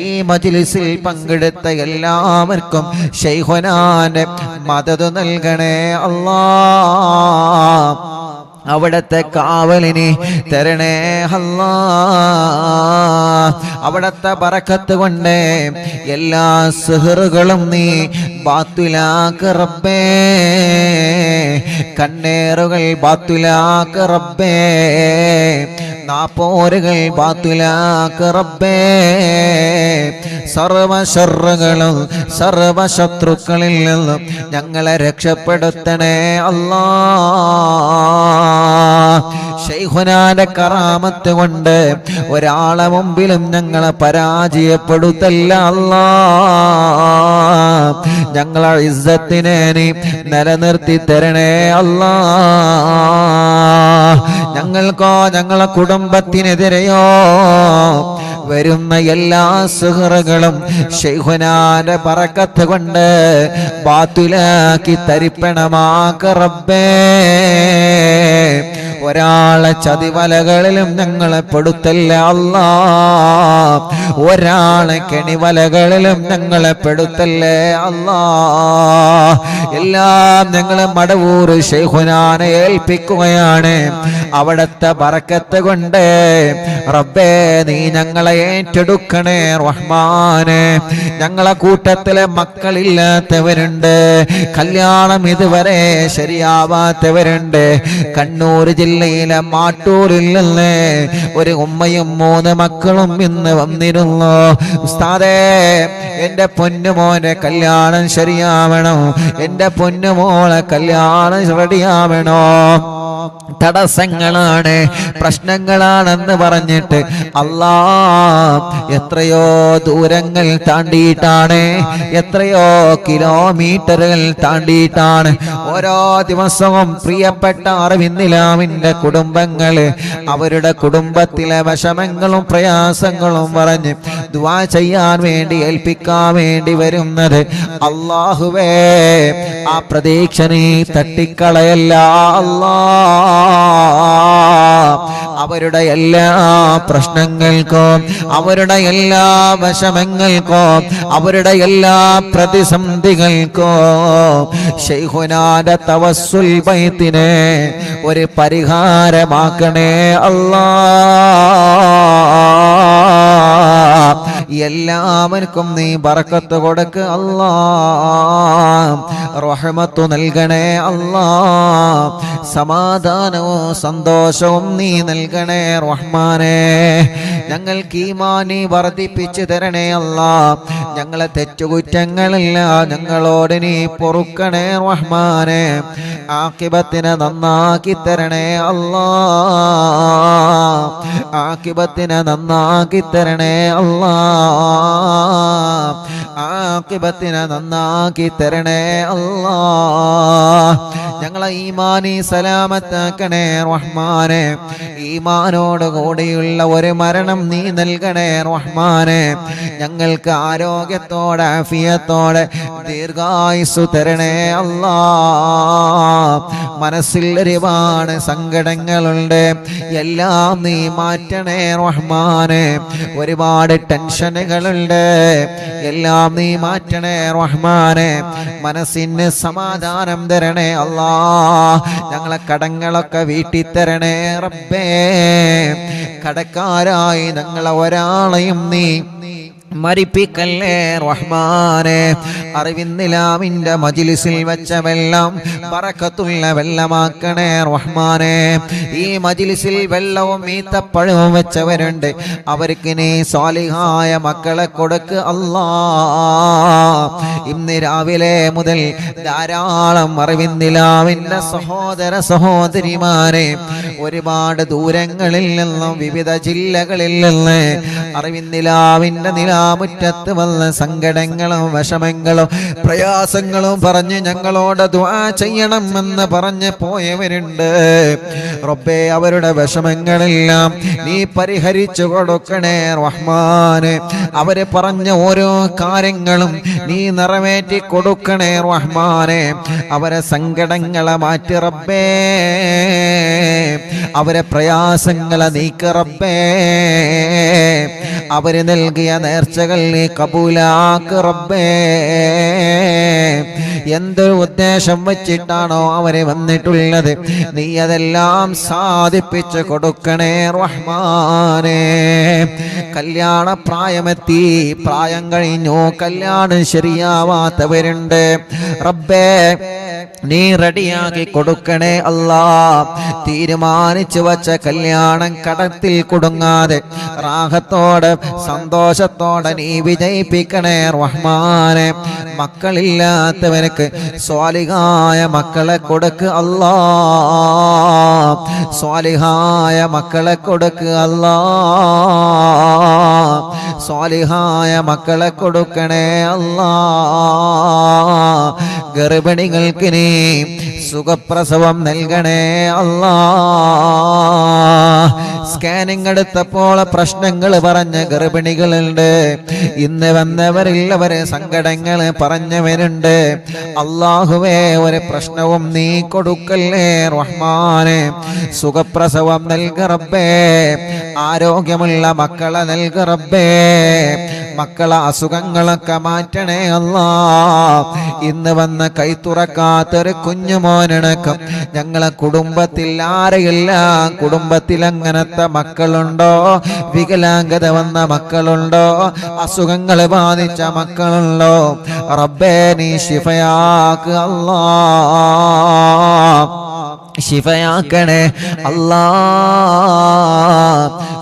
ഈ മജ്ലിസിൽ പങ്കെടുത്ത എല്ലാവർക്കും ശൈഖുനാന്റെ മദദ് നൽകണേ അല്ലാഹ് അവിടത്തെ കാവലിനെ തരണേ അല്ലാ അവിടത്തെ ബറക്കത്ത് കൊണ്ട് എല്ലാ സിഹറുകളും നീ ബാത്തിലാക്ക് റബ്ബേ കണ്ണേറുകൾ ബാത്തിലാക്ക് റബ്ബേ നാപ്പോരുകൾ ബാത്തിലാക്ക് റബ്ബേ സർവ ശർറുകളും സർവ ശത്രുക്കളിൽ നിന്നും ഞങ്ങളെ രക്ഷപ്പെടുത്തണേ അല്ലാ ശൈഖുനാന്റെ കറാമത്ത് കൊണ്ട് ഒരാളെ മുമ്പിലും ഞങ്ങളെ പരാജയപ്പെടുത്തല്ല അല്ലാ ഞങ്ങളെ ഇസ്സത്തിനെ നീ നിലനിർത്തി തരണേ അല്ലാ ഞങ്ങൾക്കോ ഞങ്ങളെ കുടുംബത്തിനെതിരെയോ വരുന്ന എല്ലാ സുഹൃകളും ശൈഖുനാന്റെ ബറക്കത്ത് കൊണ്ട് ബാത്തിലാക്കി തരിപ്പണമാക്ക റബ്ബേ. ഒരാളെ ചതിവലകളിലും ഞങ്ങളെ പെടുത്തല്ലേ അല്ലാ, ഒരാളെ കെണിവലകളിലും ഞങ്ങളെ പെടുത്തല്ലേ അല്ലാ. എല്ലാം ഞങ്ങളെ മടവൂർ ശൈഖുനാനെ ഏൽപ്പിക്കുകയാണ്. അവിടത്തെ ബറക്കത്ത് കൊണ്ട് റബ്ബേ നീ ഞങ്ങളെ ഏറ്റെടുക്കണേ റഹ്മാനെ. ഞങ്ങളെ കൂട്ടത്തിലെ മക്കളില്ലാത്തവരുണ്ട്, കല്യാണം ഇതുവരെ ശരിയാവാത്തവരുണ്ട്. കണ്ണൂർ ജില്ലയിലെ മാട്ടൂരിൽ നിന്ന് ഒരു ഉമ്മയും 3 മക്കളും ഇന്ന് വന്നിരുന്നു. ഉസ്താദേ, എന്റെ പൊന്നുമോനെ കല്യാണം ശരിയാവണം, എന്റെ പൊന്നുമോളെ കല്യാണം റെഡിയാവണോ. തടസ്സങ്ങളാണ്, പ്രശ്നങ്ങളാണെന്ന് പറഞ്ഞിട്ട് അല്ലാ എത്രയോ ദൂരങ്ങൾ താണ്ടിയിട്ടാണ്, എത്രയോ കിലോമീറ്ററുകൾ താണ്ടിയിട്ടാണ് ഓരോ ദിവസവും പ്രിയപ്പെട്ട അറിവിന്നിലാവിന്റെ കുടുംബങ്ങള് അവരുടെ കുടുംബത്തിലെ വിഷമങ്ങളും പ്രയാസങ്ങളും പറഞ്ഞ് ദുആ ചെയ്യാൻ വേണ്ടി ഏൽപ്പിക്കാൻ വേണ്ടി വരുന്നത്. അല്ലാഹുവേ, ആ പ്രതീക്ഷ നീ തട്ടിക്കളയല്ല അല്ലാ. അവരുടെ എല്ലാ പ്രശ്നങ്ങൾക്കും അവരുടെ എല്ലാ വിഷമങ്ങൾക്കും അവരുടെ എല്ലാ പ്രതിസന്ധികൾക്കും ശൈഖുനാന്റെ തവസ്സുൽ ബൈത്തിനെ ഒരു പരിഹാരമാക്കണേ അല്ലാ. എല്ലാവർക്കും നീ ബറക്കത്ത് കൊടുക്ക് അല്ലാ, റഹ്മത്ത് നൽകണേ അല്ലാ, സമാധാനവും സന്തോഷവും നീ നൽകണേ റഹ്മാനേ. ഞങ്ങൾക്ക് ഈമാൻ വർദ്ധിപ്പിച്ചു തരണേ അല്ലാ. ഞങ്ങളെ തെറ്റുകുറ്റങ്ങളെല്ലാം ഞങ്ങളോട് നീ പൊറുക്കണേ റഹ്മാനേ. ആഖിബത്തിനെ നന്നാക്കി തരണേ അല്ലാ, ആഖിബത്തിനെ നന്നാക്കി തരണേ അല്ലാ, ആഖിബത്തിനെ നന്നാക്കി തരണേ അല്ലാ. ഞങ്ങളെ ഈമാനി സലാമത്താക്കണേ റഹ്മാനേ. ഈമാനോട് കൂടിയുള്ള ഒരു മരണം നീ നൽകണേ റഹ്മാനേ. ഞങ്ങൾക്ക് ആരോഗ്യത്തോടെ ആഫിയത്തോടെ ദീർഘായുസ്സു തരണേ അല്ലാ. മനസ്സിൽ ഒരുപാട് സങ്കടങ്ങളുണ്ട്, എല്ലാം നീ മാറ്റണേ റഹ്മാനേ. ഒരുപാട് ടെൻഷനുകളുണ്ട്, എല്ലാം നീ മാറ്റണേ റഹ്മാനേ. മനസ്സിന് സമാധാനം തരണേ അല്ലാ. ഞങ്ങളെ കടങ്ങളൊക്കെ വീട്ടി തരണേ റബ്ബേ. കടക്കാരായി ഞങ്ങളെ ഒരാളെയും നീ മരിപ്പിക്കല്ലേ റഹ്മാനെ. അറിവിന്നിലാവിന്റെ മജ്ലിസിൽ വെച്ച വെള്ളം ബറക്കത്തുള്ള വെള്ളമാക്കണേ റഹ്മാനെ. ഈ മജ്ലിസിൽ വെള്ളവും ഈത്തപ്പഴവും വെച്ചവരുണ്ട്, അവർക്ക് നീ സാലിഹായ മക്കളെ കൊടുക്ക് അല്ലാ. ഇന്ന് രാവിലെ മുതൽ ധാരാളം അറിവിന്നിലാവിന്റെ സഹോദര സഹോദരിമാരെ ഒരുപാട് ദൂരങ്ങളിൽ നിന്നും വിവിധ ജില്ലകളിൽ നിന്ന് അറിവിന്നിലാവിന്റെ മുറ്റത്ത് വന്ന സങ്കടങ്ങളും വിഷമങ്ങളും പ്രയാസങ്ങളും പറഞ്ഞ് ഞങ്ങളോട് ദുആ ചെയ്യണമെന്ന് പറഞ്ഞ് പോയവരുണ്ട്. റബ്ബേ, അവരുടെ വിഷമങ്ങളെല്ലാം നീ പരിഹരിച്ചു കൊടുക്കണേ റഹ്മാനെ. അവര് പറഞ്ഞ ഓരോ കാര്യങ്ങളും നീ നിറവേറ്റി കൊടുക്കണേ റഹ്മാനെ. അവരെ സങ്കടങ്ങളെ മാറ്റി റബ്ബേ, അവരെ പ്രയാസങ്ങളെ നീക്ക് റബ്ബേ. അവര് നൽകിയ നേർച്ചകൾ നീ കബൂലാക്ക് റബ്ബേ. എന്തൊരു ഉദ്ദേശം വെച്ചിട്ടാണോ അവര് വന്നിട്ടുള്ളത്, നീ അതെല്ലാം സാധിപ്പിച്ചു കൊടുക്കണേ റഹ്മാനേ. കല്യാണ പ്രായമെത്തി, പ്രായം കഴിഞ്ഞു, കല്യാണം ശരിയാവാത്തവരുണ്ട്. റബ്ബേ, നീ റെഡിയാക്കി കൊടുക്കണേ അല്ലാ. തീരുമാനിച്ചു വച്ച കല്യാണം കടത്തിൽ കുടുങ്ങാതെ റാഹത്തോടെ സന്തോഷത്തോടെ നീ വിജയിപ്പിക്കണേ റഹ്മാനെ. മക്കളില്ലാത്തവർക്ക് സ്വാലിഹായ മക്കളെ കൊടുക്ക് അല്ലാ, സ്വാലിഹായ മക്കളെ കൊടുക്ക് അല്ലാ, സ്വാലിഹായ മക്കളെ കൊടുക്കണേ അല്ലാ. ഗർഭിണികൾക്ക് നീ സുഖപ്രസവം നൽകണേ അല്ലാ. സ്കാനിങ് എടുത്തപ്പോൾ പ്രശ്നങ്ങൾ പറഞ്ഞ ഗർഭിണികളുണ്ട്. ഇന്ന് വന്നവരുള്ളവരെ സങ്കടങ്ങൾ പറഞ്ഞവരുണ്ട്. അല്ലാഹുവേ, ഒരു പ്രശ്നവും നീ കൊടുക്കല്ലേ റഹ്മാനെ. സുഖപ്രസവം നൽക റബ്ബേ, ആരോഗ്യമുള്ള മക്കളെ നൽക റബ്ബേ, മക്കളെ അസുഖങ്ങളൊക്കെ മാറ്റണേ അല്ലാ. ഇന്ന് വന്ന് കൈ തുറക്കാത്തൊരു കുഞ്ഞുമോനടക്കം ഞങ്ങളെ കുടുംബത്തിൽ ആരെയെല്ലാം കുടുംബത്തിൽ അങ്ങനത്തെ മക്കളുണ്ടോ, വികലാംഗത വന്ന മക്കളുണ്ടോ, അസുഖങ്ങൾ ബാധിച്ച മക്കളുണ്ടോ, റബ്ബേ നീ ശിഫയാക്ക് അല്ലാ, ശിഫയാക്കണേ അല്ലാ,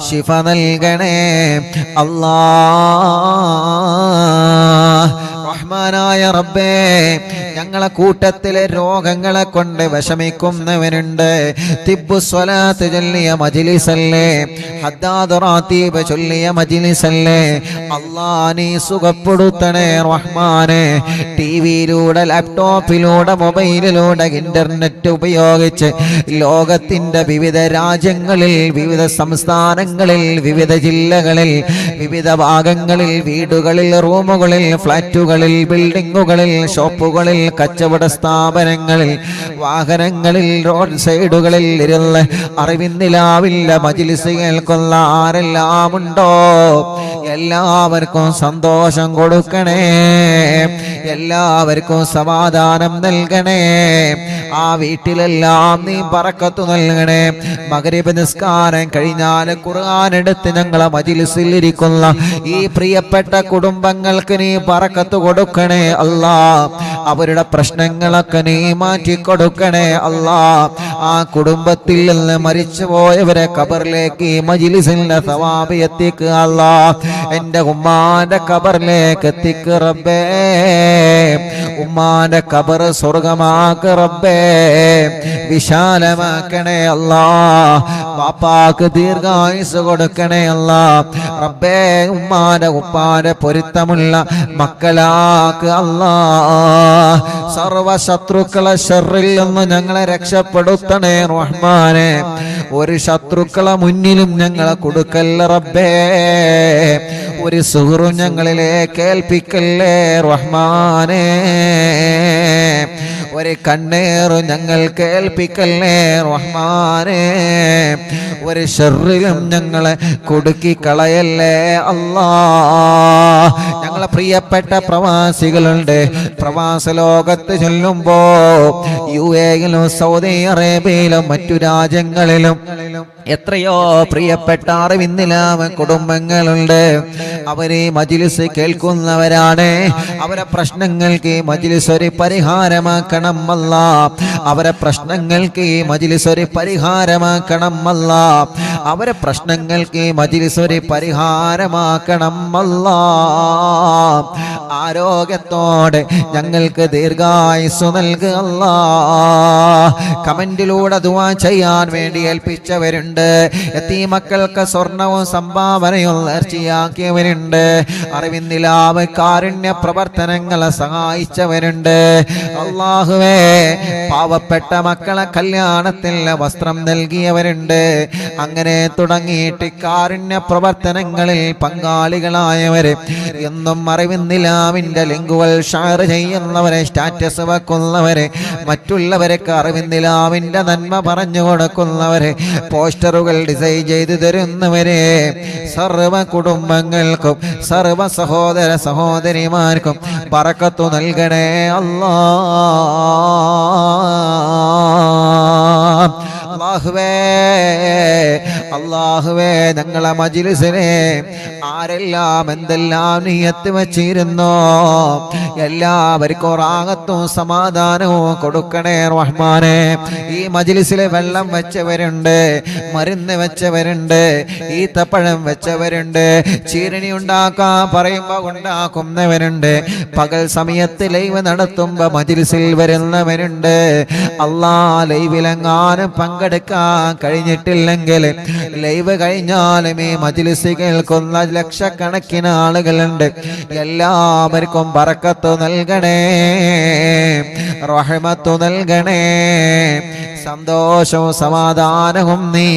ശിഫ നൽകണേ അല്ലാ. റഹ്മാനായ റബ്ബേ, ഞങ്ങളെ കൂട്ടത്തിലെ രോഗങ്ങളെ കൊണ്ട് വിഷമിക്കുന്നവനുണ്ട്. തിബ്ബു സ്വലാത്ത് ചൊല്ലിയ മജ്ലിസല്ലേ, ഹദ്ദാദ് റാത്തീബ് ചൊല്ലിയ മജ്ലിസല്ലേ, അല്ലാ നീ സുഖപ്പെടുത്തണേ റഹ്മാനെ. ടിവിയിലൂടെ, ലാപ്ടോപ്പിലൂടെ, മൊബൈലിലൂടെ, ഇന്റർനെറ്റ് ഉപയോഗിച്ച് ലോകത്തിന്റെ വിവിധ രാജ്യങ്ങളിൽ, വിവിധ സംസ്ഥാനങ്ങളിൽ, വിവിധ ജില്ലകളിൽ, വിവിധ ഭാഗങ്ങളിൽ, വീടുകളിൽ, റൂമുകളിൽ, ഫ്ലാറ്റുകളിൽ, ബിൽഡിങ്ങുകളിൽ, ഷോപ്പുകളിൽ, കച്ചവട സ്ഥാപനങ്ങളിൽ, വാഹനങ്ങളിൽ, റോഡ് സൈഡുകളിൽ ഇരുന്ന് അറിവിന്നിലാവില്ല മജ്ലിസ് കേൾക്കുന്ന ആരെല്ലാം ഉണ്ടോ എല്ലാവർക്കും സന്തോഷം കൊടുക്കണേ, എല്ലാവർക്കും സമാധാനം നൽകണേ. ആ വീട്ടിലെല്ലാം നീ ബറക്കത്ത് നൽകണേ. മഗ്രിബ് നിസ്കാരം കഴിഞ്ഞാൽ ഖുർആൻ എടുത്ത് ഞങ്ങളെ മജ്ലിസിൽ ഇരിക്കുന്ന ഈ പ്രിയപ്പെട്ട കുടുംബങ്ങൾക്ക് നീ ബറക്കത്ത് കൊടുക്കണേ അല്ലാ. അവരുടെ പ്രശ്നങ്ങളൊക്കെ നീ മാറ്റി കൊടുക്കണേ അല്ലാ. ആ കുടുംബത്തിൽ നിന്ന് മരിച്ചുപോയവരെ ഖബറിലേക്ക് ഈ മജ്ലിസിന്റെ സവാബ് എത്തിക്കുക അല്ലാ. എൻ്റെ ഉമ്മാന്റെ ഖബറിലേക്ക് എത്തിക്കുക റബ്ബേ, ഉമ്മാന്റെ ഖബർ സ്വർഗമാക്ക് റബ്ബേ, വിശാലമാക്കണേ അല്ലാ. പാപ്പാക്ക് ദീർഘായുസ് കൊടുക്കണേ അല്ലാ റബ്ബേ. ഉമ്മാന്റെ ഉപ്പാന്റെ പൊരുത്തമുള്ള മക്കളാക്ക് അല്ലാ. സർവ ശത്രുക്കളെ ശർറിൽ നിന്ന് ഞങ്ങളെ രക്ഷപ്പെടുത്തണേ റഹ്മാനെ. ഒരു ശത്രുക്കളെ മുന്നിലും ഞങ്ങളെ കൊടുക്കല്ല റബ്ബേ. ഒരു സുഹൃത്തും ഞങ്ങളിലേക്ക് ഏൽപ്പിക്കല്ലേ റഹ്മാനെ. ഒരു കണ്ണേറും ഞങ്ങൾ കേൾപ്പിക്കല്ലേ റഹ്മാനെ. ഒരു ശർറിലും ഞങ്ങളെ കുടുക്കി കളയല്ലേ അല്ലാ. ഞങ്ങളെ പ്രിയപ്പെട്ട പ്രവാസികളുണ്ട്. പ്രവാസ ലോകത്ത് ചൊല്ലുമ്പോ UAE-യിലും സൗദി അറേബ്യയിലും മറ്റു രാജ്യങ്ങളിലും എത്രയോ പ്രിയപ്പെട്ട അറിവിന്നിലാമ കുടുംബങ്ങളുണ്ട്. അവരെ മജ്ലിസ് കേൾക്കുന്നവരാണ്. അവരെ പ്രശ്നങ്ങൾക്ക് ഈ മജ്ലിസ് ഒരു പരിഹാരമാക്കണം അല്ലാ. അവരെ പ്രശ്നങ്ങൾക്ക് ഈ മജ്ലിസ് ഒരു പരിഹാരമാക്കണം അല്ലാ. അവരെ പ്രശ്നങ്ങൾക്ക് ഈ മജ്ലിസ് ഒരു പരിഹാരമാക്കണം അല്ലാ. ആരോഗ്യത്തോടെ ഞങ്ങൾക്ക് ദീർഘായുസ്സു നൽകുക അല്ലാ. കമന്റിലൂടെ ദുആ ചെയ്യാൻ വേണ്ടി ഏൽപ്പിച്ചവരുണ്ട്. യതീമക്കൾക്ക് സ്വർണവും സംഭാവനയും നേർച്ചയാക്കിയവരുണ്ട്. അറിവിന്നിലാവ് കാരുണ്യ പ്രവർത്തനങ്ങളെ സഹായിച്ചവരുണ്ട്. അല്ലാഹുവേ, പാവപ്പെട്ട മക്കളെ കല്യാണത്തിന് വസ്ത്രം നൽകിയവരുണ്ട്. അങ്ങനെ തുടങ്ങിയിട്ട് കാരുണ്യ പ്രവർത്തനങ്ങളിൽ പങ്കാളികളായവരെ എന്നും അറിവിന്നിലാവിന്റെ ലിങ്കുകൾ ഷെയർ ചെയ്യുന്നവരെ, സ്റ്റാറ്റസ് വെക്കുന്നവരെ, മറ്റുള്ളവർക്ക് അറിവിന്നിലാവിന്റെ നന്മ പറഞ്ഞു കൊടുക്കുന്നവരെ, പോസ്റ്ററുകൾ ഡിസൈൻ ചെയ്തു തരുന്നവരെ, സർവ കുടുംബങ്ങൾക്കും സർവ സഹോദര സഹോദരിമാർക്കും ബറക്കത്ത് നൽകണേ അല്ലാ. അല്ലാഹുവേ, അല്ലാഹുവേ, ഞങ്ങളെ മജ്ലിസിനെ ആരെല്ലാം എന്തെല്ലാം നിയത്ത് വച്ചിരുന്നോ എല്ലാവർക്കും റാഹത്തും സമാധാനവും കൊടുക്കണേ റഹ്മാനെ. ഈ മജ്ലിസിലെ വെള്ളം വെച്ചവരുണ്ട്, മരുന്ന് വെച്ചവരുണ്ട്, ഈത്തപ്പഴം വെച്ചവരുണ്ട്, ചീരണി ഉണ്ടാക്കാൻ പറയുമ്പോ ഉണ്ടാക്കുന്നവരുണ്ട്, പകൽ സമയത്ത് ലൈവ് നടത്തുമ്പോ മജ്ലിസിൽ വരുന്നവരുണ്ട്. അല്ലാ, ലൈവിലെങ്ങാനും പങ്കെടുക്കാൻ കഴിഞ്ഞിട്ടില്ലെങ്കിൽ ലൈവ് കഴിഞ്ഞാലും ഈ മജ്‌ലിസ് കേൾക്കുന്ന ലക്ഷക്കണക്കിന് ആളുകളുണ്ട്. എല്ലാവർക്കും ബറക്കത്ത് നൽകണേ, റഹ്മത്ത് നൽകണേ, സന്തോഷവും സമാധാനവും നീ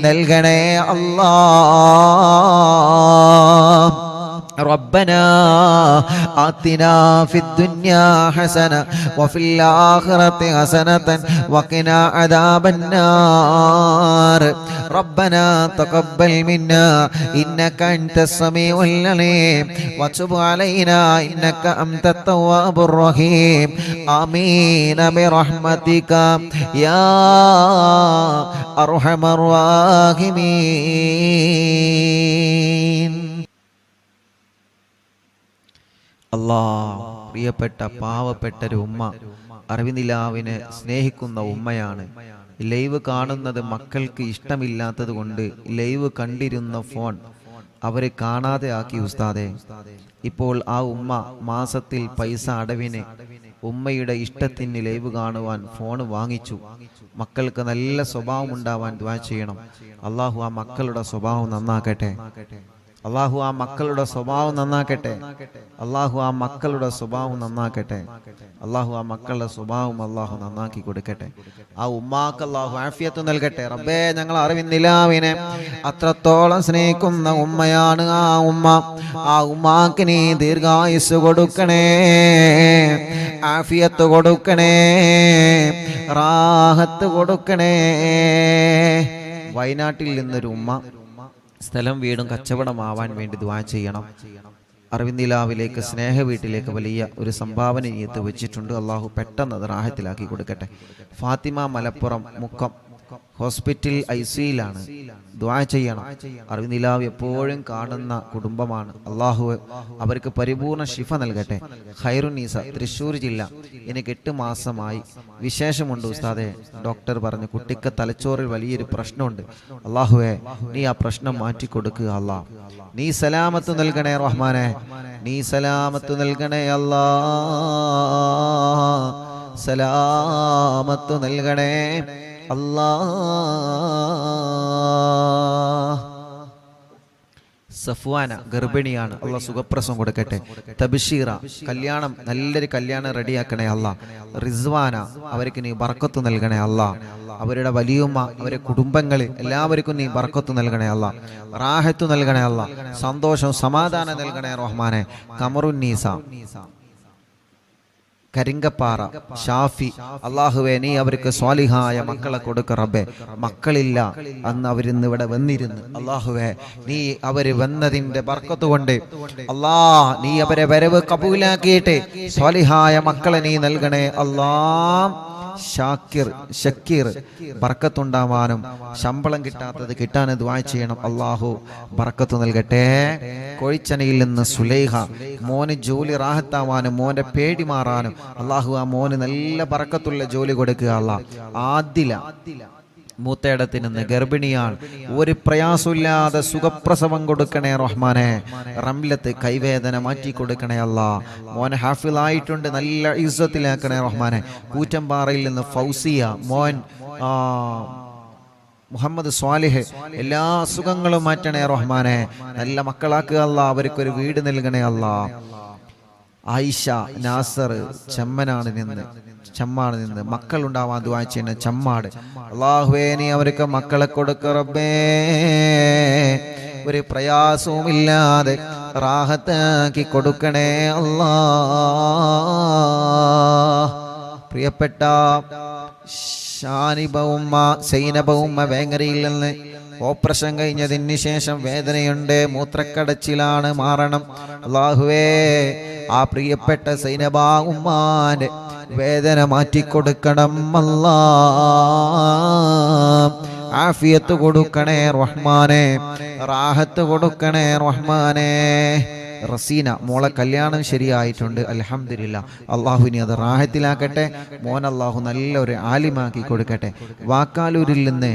നൽകണേ അല്ലാഹ്. ربنا آتنا في الدنيا حسنة وفي الآخرة حسنة وقنا عذاب النار. ربنا تقبل منا إنك أنت السميع العليم وتب علينا إنك أنت التواب الرحيم. آمين برحمتك يا أرحم الراحمين. അല്ലാഹ്, പ്രിയപ്പെട്ട പാവപ്പെട്ടൊരു ഉമ്മ, അറിവിനിലാവിനെ സ്നേഹിക്കുന്ന ഉമ്മയാണ്. ലൈവ് കാണുന്നത് മക്കൾക്ക് ഇഷ്ടമില്ലാത്തത് കൊണ്ട് ലൈവ് കണ്ടിരുന്ന ഫോൺ അവരെ കാണാതെ ആക്കി ഉസ്താദെ. ഇപ്പോൾ ആ ഉമ്മ മാസത്തിൽ പൈസ അടവിന് ഉമ്മയുടെ ഇഷ്ടത്തിന് ലൈവ് കാണുവാൻ ഫോൺ വാങ്ങിച്ചു. മക്കൾക്ക് നല്ല സ്വഭാവം ഉണ്ടാവാൻ ദുആ ചെയ്യണം. അല്ലാഹു ആ മക്കളുടെ സ്വഭാവം നന്നാക്കട്ടെ. അല്ലാഹു ആ മക്കളുടെ സ്വഭാവം നന്നാക്കട്ടെ. അല്ലാഹു ആ മക്കളുടെ സ്വഭാവം നന്നാക്കട്ടെ. അല്ലാഹു ആ മക്കളുടെ സ്വഭാവം അല്ലാഹു നന്നാക്കി കൊടുക്കട്ടെ. ആ ഉമ്മാക്ക് അല്ലാഹു ആഫിയത്ത് നൽകട്ടെ. റബ്ബേ, ഞങ്ങൾ അറിവിന്നിലാവിനെ അത്രത്തോളം സ്നേഹിക്കുന്ന ഉമ്മയാണ് ആ ഉമ്മ. ആ ഉമ്മാക്ക് നീ ദീർഘായുസ് കൊടുക്കണേ, ആഫിയത്ത് കൊടുക്കണേ, റാഹത്ത് കൊടുക്കണേ. വയനാട്ടിൽ നിന്നൊരു ഉമ്മ സ്ഥലം വീടും കച്ചവടമാവാൻ വേണ്ടി ദുആ ചെയ്യണം. അറിവിന്ദിലാവിലേക്ക് സ്നേഹ വീട്ടിലേക്ക് വലിയ ഒരു സംഭാവന നിയത്ത് വെച്ചിട്ടുണ്ട്. അള്ളാഹു പെട്ടെന്ന് അത് റാഹത്തിലാക്കി കൊടുക്കട്ടെ. ഫാത്തിമ മലപ്പുറം മുക്കം ഹോസ്പിറ്റൽ ICUയിലാണ്. ദുആ ചെയ്യണം. അറിവിന്ദിലാവ് എപ്പോഴും കാണുന്ന കുടുംബമാണ്. അള്ളാഹു അവർക്ക് പരിപൂർണ ശിഫ നൽകട്ടെ. ഖൈറുന്നീസ തൃശ്ശൂർ ജില്ല. എനിക്ക് 8 മാസമായി. വിശേഷമുണ്ട് ഉസ്താദെ. ഡോക്ടർ പറഞ്ഞു കുട്ടിക്ക് തലച്ചോറിൽ വലിയൊരു പ്രശ്നമുണ്ട്. അള്ളാഹുവേ, നീ ആ പ്രശ്നം മാറ്റി കൊടുക്കുക അല്ലാ. നീ സലാമത്ത് നൽകണേ റഹ്മാനെ, നീ സലാമത്ത് നൽകണേ അല്ലാ, സലാമത്ത് നൽകണേ അല്ലാ. സഫ്വാന ഗർഭിണിയാണ്. അള്ളാഹ് സുഖപ്രസവം കൊടുക്കട്ടെ. തബ്ഷീറ കല്യാണം, നല്ലൊരു കല്യാണം റെഡിയാക്കണേ അല്ലാ. റിസ്വാന അവർക്ക് നീ ബർക്കത്ത് നൽകണേ അല്ലാ. അവരുടെ വലിയുമ്മ, അവരുടെ കുടുംബങ്ങളിൽ എല്ലാവർക്കും നീ ബർക്കത്ത് നൽകണേ അല്ലാ. റാഹത്ത് നൽകണേ അല്ലാ. സന്തോഷം സമാധാനം നൽകണേ റഹ്മാനെ. കമറുന്നീസ കരിങ്കപ്പാറ ഷാഫി, അള്ളാഹുവേ നീ അവർക്ക് സ്വാലിഹായ മക്കളെ കൊടുക്ക റബ്ബേ. മക്കളില്ല, അന്ന് അവരിന്ന് ഇവിടെ വന്നിരുന്നു. അള്ളാഹുവേ, നീ അവര് വന്നതിന്റെ ബർക്കത്ത് കൊണ്ട് അല്ലാ, നീ അവരെ വരവ് കബൂലാക്കിയിട്ട് സ്വാലിഹായ മക്കളെ നീ നൽകണേ അല്ലാ. ഷക്കീർ ബർക്കത്തുണ്ടാവാനും ശമ്പളം കിട്ടാത്തത് കിട്ടാൻ ദുആ ചെയ്യണം. അല്ലാഹു ബർക്കത്ത് നൽകട്ടെ. കോഴിച്ചനയിൽ നിന്ന് സുലൈഹ, മോന് ജോലി റാഹത്താവാനും മോന്റെ പേടി മാറാനും അല്ലാഹു ആ മോന് നല്ല ബർക്കത്തുള്ള ജോലി കൊടുക്കുക അല്ലാ. ആദില മൂത്തേടത്തിൽ നിന്ന് ഗർഭിണിയാണ്. ഒരു പ്രയാസമില്ലാതെ സുഖപ്രസവം കൊടുക്കണേ റഹ്മാനെ. റംലത്ത് കൈവേദന മാറ്റി കൊടുക്കണേ അല്ലാ. മോൻ ഹാഫിളായിട്ടുണ്ട്, നല്ല ഇസ്സത്തിലാക്കണേ റഹ്മാനെ. കൂറ്റമ്പാറയിൽ നിന്ന് ഫൗസിയ, മോൻ മുഹമ്മദ് സ്വാലിഹ്, എല്ലാ അസുഖങ്ങളും മാറ്റണേ റഹ്മാനെ. നല്ല മക്കളാക്കുക അല്ലാ. അവർക്കൊരു വീട് നൽകണേ അല്ലാ. ആയിഷ നാസർ ചെമ്മാട് നിന്ന് മക്കൾ ഉണ്ടാവാൻ ദുആ ചെയ്യുന്ന ചമ്മാട്. അല്ലാഹുവേ, നീ അവർക്ക് മക്കളെ കൊടുക്ക റബ്ബേ. ഒരു പ്രയാസവും ഇല്ലാതെ റാഹത്താക്കി കൊടുക്കണേ അല്ലാ. പ്രിയപ്പെട്ട ഷാനിബ ഉമ്മ, സൈനബ ഉമ്മ വേങ്ങരയിൽ നിന്ന് ഓപ്പറേഷൻ കഴിഞ്ഞതിന് ശേഷം വേദനയുണ്ട്, മൂത്രക്കടച്ചിലാണ്, മാറണം. അല്ലാഹുവേ, ആ പ്രിയപ്പെട്ട സൈനബ ഉമ്മാന്റെ വേദന മാറ്റിക്കൊടുക്കണം അല്ലാ. ആഫിയത്ത് കൊടുക്കണേ റഹ്മാനെ, റാഹത്ത് കൊടുക്കണേ റഹ്മാനെ. റസീന മോളെ കല്യാണം ശരിയായിട്ടുണ്ട്, അൽഹംദുലില്ലാ. അള്ളാഹുവിനെ അത് റാഹത്തിലാക്കട്ടെ. മോൻ അള്ളാഹു നല്ലൊരു ആലിമാക്കി കൊടുക്കട്ടെ. വാക്കാലൂരിൽ നിന്ന്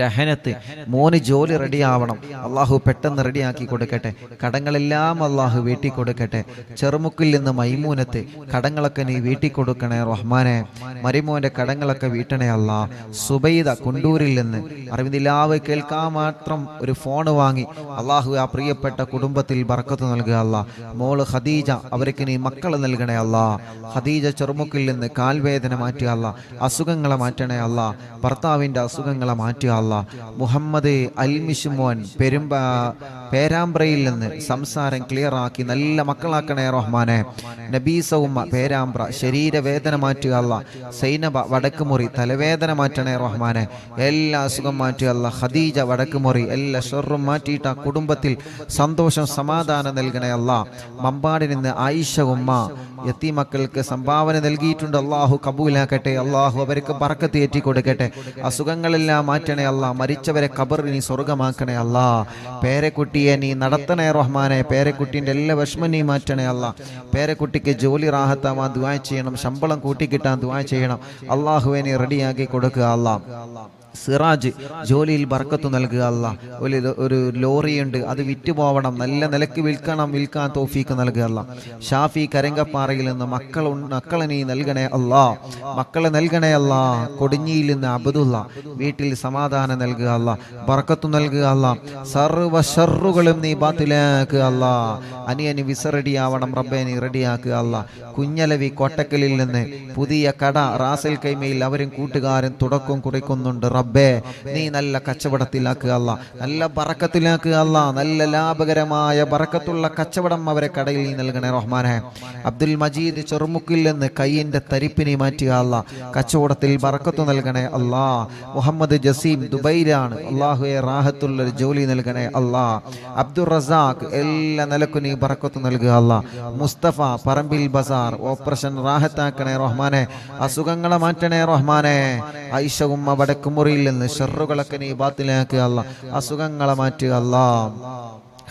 രഹനത്ത് മോന് ജോലി റെഡിയാവണം, അള്ളാഹു പെട്ടെന്ന് റെഡിയാക്കി കൊടുക്കട്ടെ. കടങ്ങളെല്ലാം അള്ളാഹു വീട്ടി കൊടുക്കട്ടെ. ചെറുമുക്കിൽ നിന്ന് മൈമൂനത്ത് കടങ്ങളൊക്കെ നീ വീട്ടി കൊടുക്കണേ റഹ്മാനെ. മരിമോന്റെ കടങ്ങളൊക്കെ വീട്ടണേ അല്ലാ. സുബൈദ കുണ്ടൂരിൽ നിന്ന് അറിവിന്ദിലാവ് കേൾക്കാൻ മാത്രം ഒരു ഫോൺ വാങ്ങി അള്ളാഹു ആ പ്രിയപ്പെട്ട കുടുംബത്തിൽ ബർക്കത്ത് നൽകുക അല്ലാ. മോള് ഖദീജ, അവർക്ക് നീ മക്കളെ നൽകണേ അല്ലാ. ഖദീജ ചെറുമുക്കിൽ നിന്ന് കാൽവേദന മാറ്റുക അല്ലാ. അസുഖങ്ങളെ മാറ്റണേ അല്ലാ. ഭർത്താവിൻ്റെ അസുഖങ്ങളെ മാറ്റുക അല്ലാ. മുഹമ്മദ് അൽമിഷുമോൻ പേരാമ്പ്രയിൽ നിന്ന് സംസാരം ക്ലിയറാക്കി നല്ല മക്കളാക്കണേ റഹ്മാനെ. നബീസ ഉമ്മ പേരാമ്പ്ര ശരീരവേദന മാറ്റുക അല്ലാ. സൈനബ വടക്കുമുറി തലവേദന മാറ്റണേ റഹ്മാനെ. എല്ലാ അസുഖം മാറ്റുക അല്ലാ. ഖദീജ വടക്കുമുറി എല്ലാ ഷർറും മാറ്റിയിട്ട് ആ കുടുംബത്തിൽ സന്തോഷം സമാധാനം നൽകണേ അല്ലാ. മമ്പാടിൽ നിന്ന് ആയിഷ ഉമ്മ യതീമക്കൾക്ക് സംഭാവന നൽകിയിട്ടുണ്ട്. അള്ളാഹു കബൂലാക്കട്ടെ. അള്ളാഹു അവർക്ക് ബർക്കത്ത് ഏറ്റി കൊടുക്കട്ടെ. അസുഖങ്ങളെല്ലാം മാറ്റണേ അല്ലാ. മരിച്ചവരെ ഖബറിൽ നീ സ്വർഗമാക്കണേ അല്ലാ. പേരക്കുട്ടിയെ നീ നടത്തണേ റഹ്മാനെ. പേരക്കുട്ടിൻ്റെ എല്ലാ വിഷമം നീ മാറ്റണേ അല്ലാ. പേരക്കുട്ടിക്ക് ജോലി റാഹത്താവാൻ ദുആ ചെയ്യണം. ശമ്പളം കൂട്ടിക്കിട്ടാൻ ദുആ ചെയ്യണം. അള്ളാഹുവെ നീ റെഡിയാക്കി കൊടുക്കുക അല്ലാ. സിറാജ് ജോലിയിൽ ബർക്കത്ത് നൽകുക അല്ലാ. ഒരു ലോറിയുണ്ട്, അത് വിറ്റുപോകണം, നല്ല നിലക്ക് വിൽക്കാൻ തൗഫീക്ക് നൽകുക അല്ലാ. ഷാഫി കരങ്കപ്പാറയിൽ നിന്ന് മക്കളെ നീ നൽകണേ അല്ലാ. മക്കളെ നൽകണേ അല്ലാ. കൊടിഞ്ഞിയിൽ നിന്ന് അബ്ദുള്ള വീട്ടിൽ സമാധാനം നൽകുക അല്ലാ. ബർക്കത്ത് നൽകുക അല്ലാ. സർവ്വ ഷർറുകളും നീ ബാത്തിലാക്കുക അല്ലാ. അനിയന് വിസ റെഡിയാവണം റബ്ബേ, നീ റെഡിയാക്കുക അല്ലാ. കുഞ്ഞലവി കോട്ടക്കലിൽ നിന്ന് പുതിയ കട റാസൽ കൈമയിൽ അവരും കൂട്ടുകാരും തുടക്കം കുറിക്കുന്നുണ്ട് റബ്ബേ. നീ നല്ല കച്ചവടത്തിലാക്കുക അല്ലാ. നല്ല ബറക്കത്തിലാക്കുക അല്ലാ. നല്ല ലാഭകരമായ ബറക്കത്തുള്ള കച്ചവടം അവരെ കടയിൽ നീ നൽകണേ റഹ്മാനെ. അബ്ദുൽ മജീദ് ചെറുമുക്കിൽ നിന്ന് കയ്യിൻ്റെ തരിപ്പിനെ മാറ്റുക അല്ലാ. കച്ചവടത്തിൽ ബറക്കത്ത് നൽകണേ അല്ലാ. മുഹമ്മദ് ജസീം ദുബൈയിലാണ്, അള്ളാഹുവെ റാഹത്തുള്ളൊരു ജോലി നൽകണേ അല്ലാ. അബ്ദുൾ റസാഖ് എല്ലാ നിലക്കും നീ ബറക്കത്ത് നൽകുക അല്ലാ. മുസ്തഫ പറമ്പിൽ ബസാർ ഓപ്പറേഷൻ റാഹത്താക്കണേ റഹ്മാനെ. അസുഖങ്ങളെ മാറ്റണേ റഹ്മാനെ. ആയിഷ ഉമ്മ വടക്കുമുറിയിൽ നിന്ന് ഷർറുകളൊക്കെ നീ ബാത്തിലാക്കുക അല്ലാ. അസുഖങ്ങളെ മാറ്റുക അല്ലാ.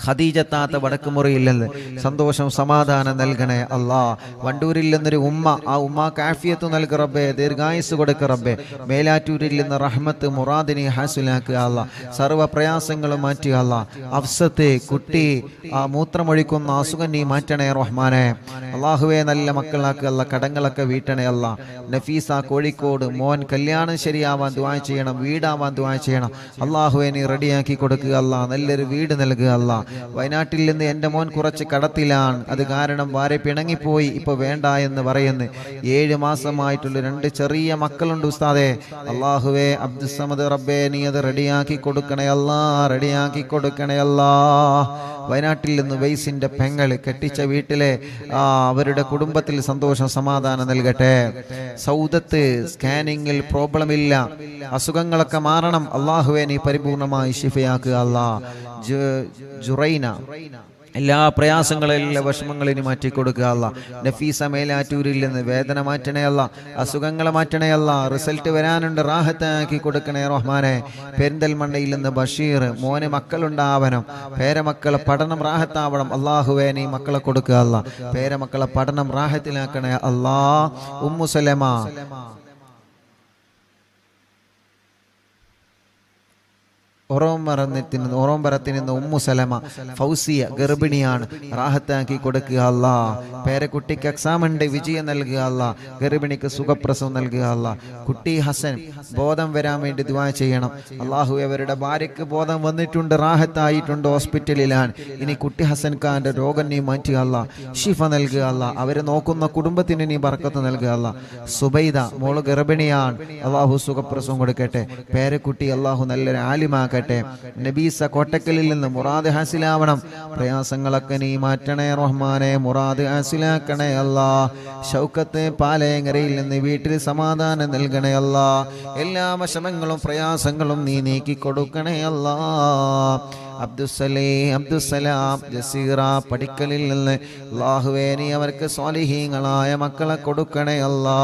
ഖദീജ താത്ത വടക്കുമുറിയിൽ നിന്ന് സന്തോഷം സമാധാനം നൽകണേ അല്ലാ. വണ്ടൂരിൽ നിന്നൊരു ഉമ്മ, ആ ഉമ്മാക്ക് ആഫിയത്ത് നൽകുക റബ്ബേ, ദീർഘായുസ് കൊടുക്കുക റബ്ബേ. മേലാറ്റൂരിൽ നിന്ന് റഹ്മത്ത് മുറാദിനെ ഹാസിലാക്കുക അല്ലാ. സർവ്വ പ്രയാസങ്ങളും മാറ്റുക അല്ലാ. അഫ്സത്ത് കുട്ടി ആ മൂത്രമൊഴിക്കുന്ന അസുഖം നീ മാറ്റണേ റഹ്മാനെ. അള്ളാഹുവെ നല്ല മക്കളാക്കുക അല്ലാ. കടങ്ങളൊക്കെ വീട്ടണേ അല്ലാ. നഫീസ കോഴിക്കോട് മോൻ കല്യാണം ശരിയാവാൻ ദുആ ചെയ്യണം, വീടാവാൻ ദുആ ചെയ്യണം. അള്ളാഹുവെ നീ റെഡിയാക്കി കൊടുക്കുക അല്ലാ. നല്ലൊരു വീട് നൽകുക അല്ലാ. വയനാട്ടിൽ നിന്ന് എൻ്റെ മോൻ കുറച്ച് കടത്തിലാണ്, അത് കാരണം ഭാര്യ പിണങ്ങിപ്പോയി, ഇപ്പൊ വേണ്ട എന്ന് പറയുന്നു. 7 മാസമായിട്ടുള്ള 2 ചെറിയ മക്കളുണ്ട് ഉസ്താദേ. അള്ളാഹുവേ അബ്ദുസ്സമദ് റബ്ബേ, നീ അത് റെഡിയാക്കി കൊടുക്കണേ അല്ലാ. റെഡിയാക്കി കൊടുക്കണേ അല്ലാ. വയനാട്ടിൽ നിന്ന് വൈസിന്റെ പെങ്ങള് കെട്ടിച്ച വീട്ടിലെ അവരുടെ കുടുംബത്തിൽ സന്തോഷം സമാധാനം നൽകട്ടെ. സൗദത്ത് സ്കാനിങ്ങിൽ പ്രോബ്ലം ഇല്ല, അസുഖങ്ങളൊക്കെ മാറണം. അള്ളാഹുവെ നീ പരിപൂർണമായി ശിഫയാക്കുക അല്ലാ. ജുറൈന എല്ലാ പ്രയാസങ്ങളും എല്ലാ വിഷമങ്ങളും മാറ്റി കൊടുക്കുക അല്ലാ. നഫീസ മേലാറ്റൂരിൽ നിന്ന് വേദന മാറ്റണേ അല്ലാ. അസുഖങ്ങളെ മാറ്റണേ അല്ലാ. റിസൾട്ട് വരാനുണ്ട്, റാഹത്താക്കി കൊടുക്കണേ റഹ്മാനെ. പെരിന്തൽമണ്ണയിൽ നിന്ന് ബഷീർ മോന് മക്കളുണ്ടാവണം, പേരമക്കളെ പഠനം റാഹത്താവണം. അള്ളാഹുവേ നീ മക്കളെ കൊടുക്കുക അല്ലാ. പേരമക്കളെ പഠനം റാഹത്തിലാക്കണേ അല്ലാ. ഉമ്മു സലമ ഓറോംബരത്തിൽ നിന്ന് ഉമ്മു സലമ ഫൗസിയ ഗർഭിണിയാണ്, റാഹത്താക്കി കൊടുക്കുക അല്ലാ. പേരക്കുട്ടിക്ക് എക്സാം ഉണ്ട്, വിജയം നൽകുക അല്ലാ. ഗർഭിണിക്ക് സുഖപ്രസവം നൽകുക അല്ലാ. കുട്ടി ഹസൻ ബോധം വരാൻ വേണ്ടി ദുആ ചെയ്യണം. അള്ളാഹു അവരുടെ ഭാര്യയ്ക്ക് ബോധം വന്നിട്ടുണ്ട്, റാഹത്തായിട്ടുണ്ട്, ഹോസ്പിറ്റലിലാണ്. ഇനി കുട്ടി ഹസൻ ഖാന്റെ രോഗം നീ മാറ്റുക അല്ലാ. ഷിഫ നൽകുക അല്ലാ. അവരെ നോക്കുന്ന കുടുംബത്തിന് നീ ബർക്കത്ത് നൽകുക അല്ലാ. സുബൈദ മോള് ഗർഭിണിയാണ്, അള്ളാഹു സുഖപ്രസവം കൊടുക്കട്ടെ. പേരക്കുട്ടി അള്ളാഹു നല്ലൊരു ആലിമാക്കട്ടെ. നബീസ കോട്ടക്കലിൽ നിന്ന് മുറാദ് ഹാസിലാവണം. പ്രയാസങ്ങളൊക്കെ നീ മാറ്റണേ റഹ്മാനെ. മുറാദ് ഹാസിലാക്കണേ അല്ലാ. ഷൗക്കത്ത് പാലയങ്ങരയിൽ നിന്ന് വീട്ടിൽ സമാധാനം നൽകണേ അല്ലാ. എല്ലാ വിഷമങ്ങളും പ്രയാസങ്ങളും നീ നീക്കി കൊടുക്കണേ അല്ലാ. അബ്ദുസലാം ജസീറ പടിക്കലിൽ നിന്ന് അല്ലാഹുവേ നീ അവർക്ക് സ്വാലിഹീങ്ങളായ മക്കളെ കൊടുക്കണേ അല്ലാ.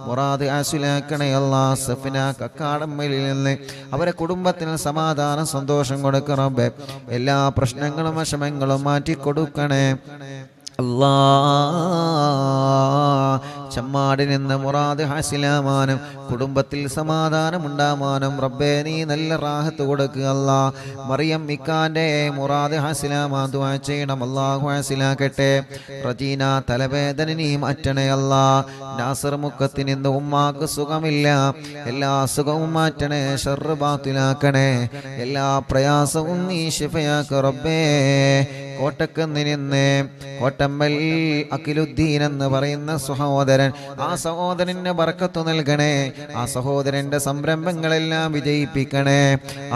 മുറാദ് ആസിലാക്കണേ അല്ലാ. സഫിന കക്കാടമ്മലിൽ നിന്ന് അവരെ കുടുംബത്തിന് സമാധാനം സന്തോഷം കൊടുക്കണം. എല്ലാ പ്രശ്നങ്ങളും വിഷമങ്ങളും മാറ്റി കൊടുക്കണേ അല്ലാ. ചമ്മാടിൽ നിന്ന് മുറാദ് ഹാസിലാമാനും കുടുംബത്തിൽ സമാധാനം ഉണ്ടാവാനും റബ്ബേ നീ നല്ല റാഹത്ത് കൊടുക്കുക അല്ലാ. മറിയം ഇക്കാന്റെ മുറാദ് ഹാസിലാമാൻ ദുആ ചെയ്യണം, അല്ലാഹു ഹാസിലാക്കട്ടെ. റജീന തലവേദന നീ മാറ്റണേ അല്ലാ. നാസർ മുക്കത്തിന് ഇന്ന് ഉമ്മാക്ക് സുഖമില്ല, എല്ലാ സുഖവും മാറ്റണേ, ശർറ് ബാത്തിലാക്കണേ, എല്ലാ പ്രയാസവും നീ ശിഫയാക്ക് റബ്ബേ. കോട്ടക്കുന്നിന് കോട്ടമ്മൽ അഖിലുദ്ദീൻ എന്ന് പറയുന്ന സഹോദരൻ, ആ സഹോദരന് ബർക്കത്ത് നൽകണേ, ആ സഹോദരന്റെ സംരംഭങ്ങളെല്ലാം വിജയിപ്പിക്കണേ,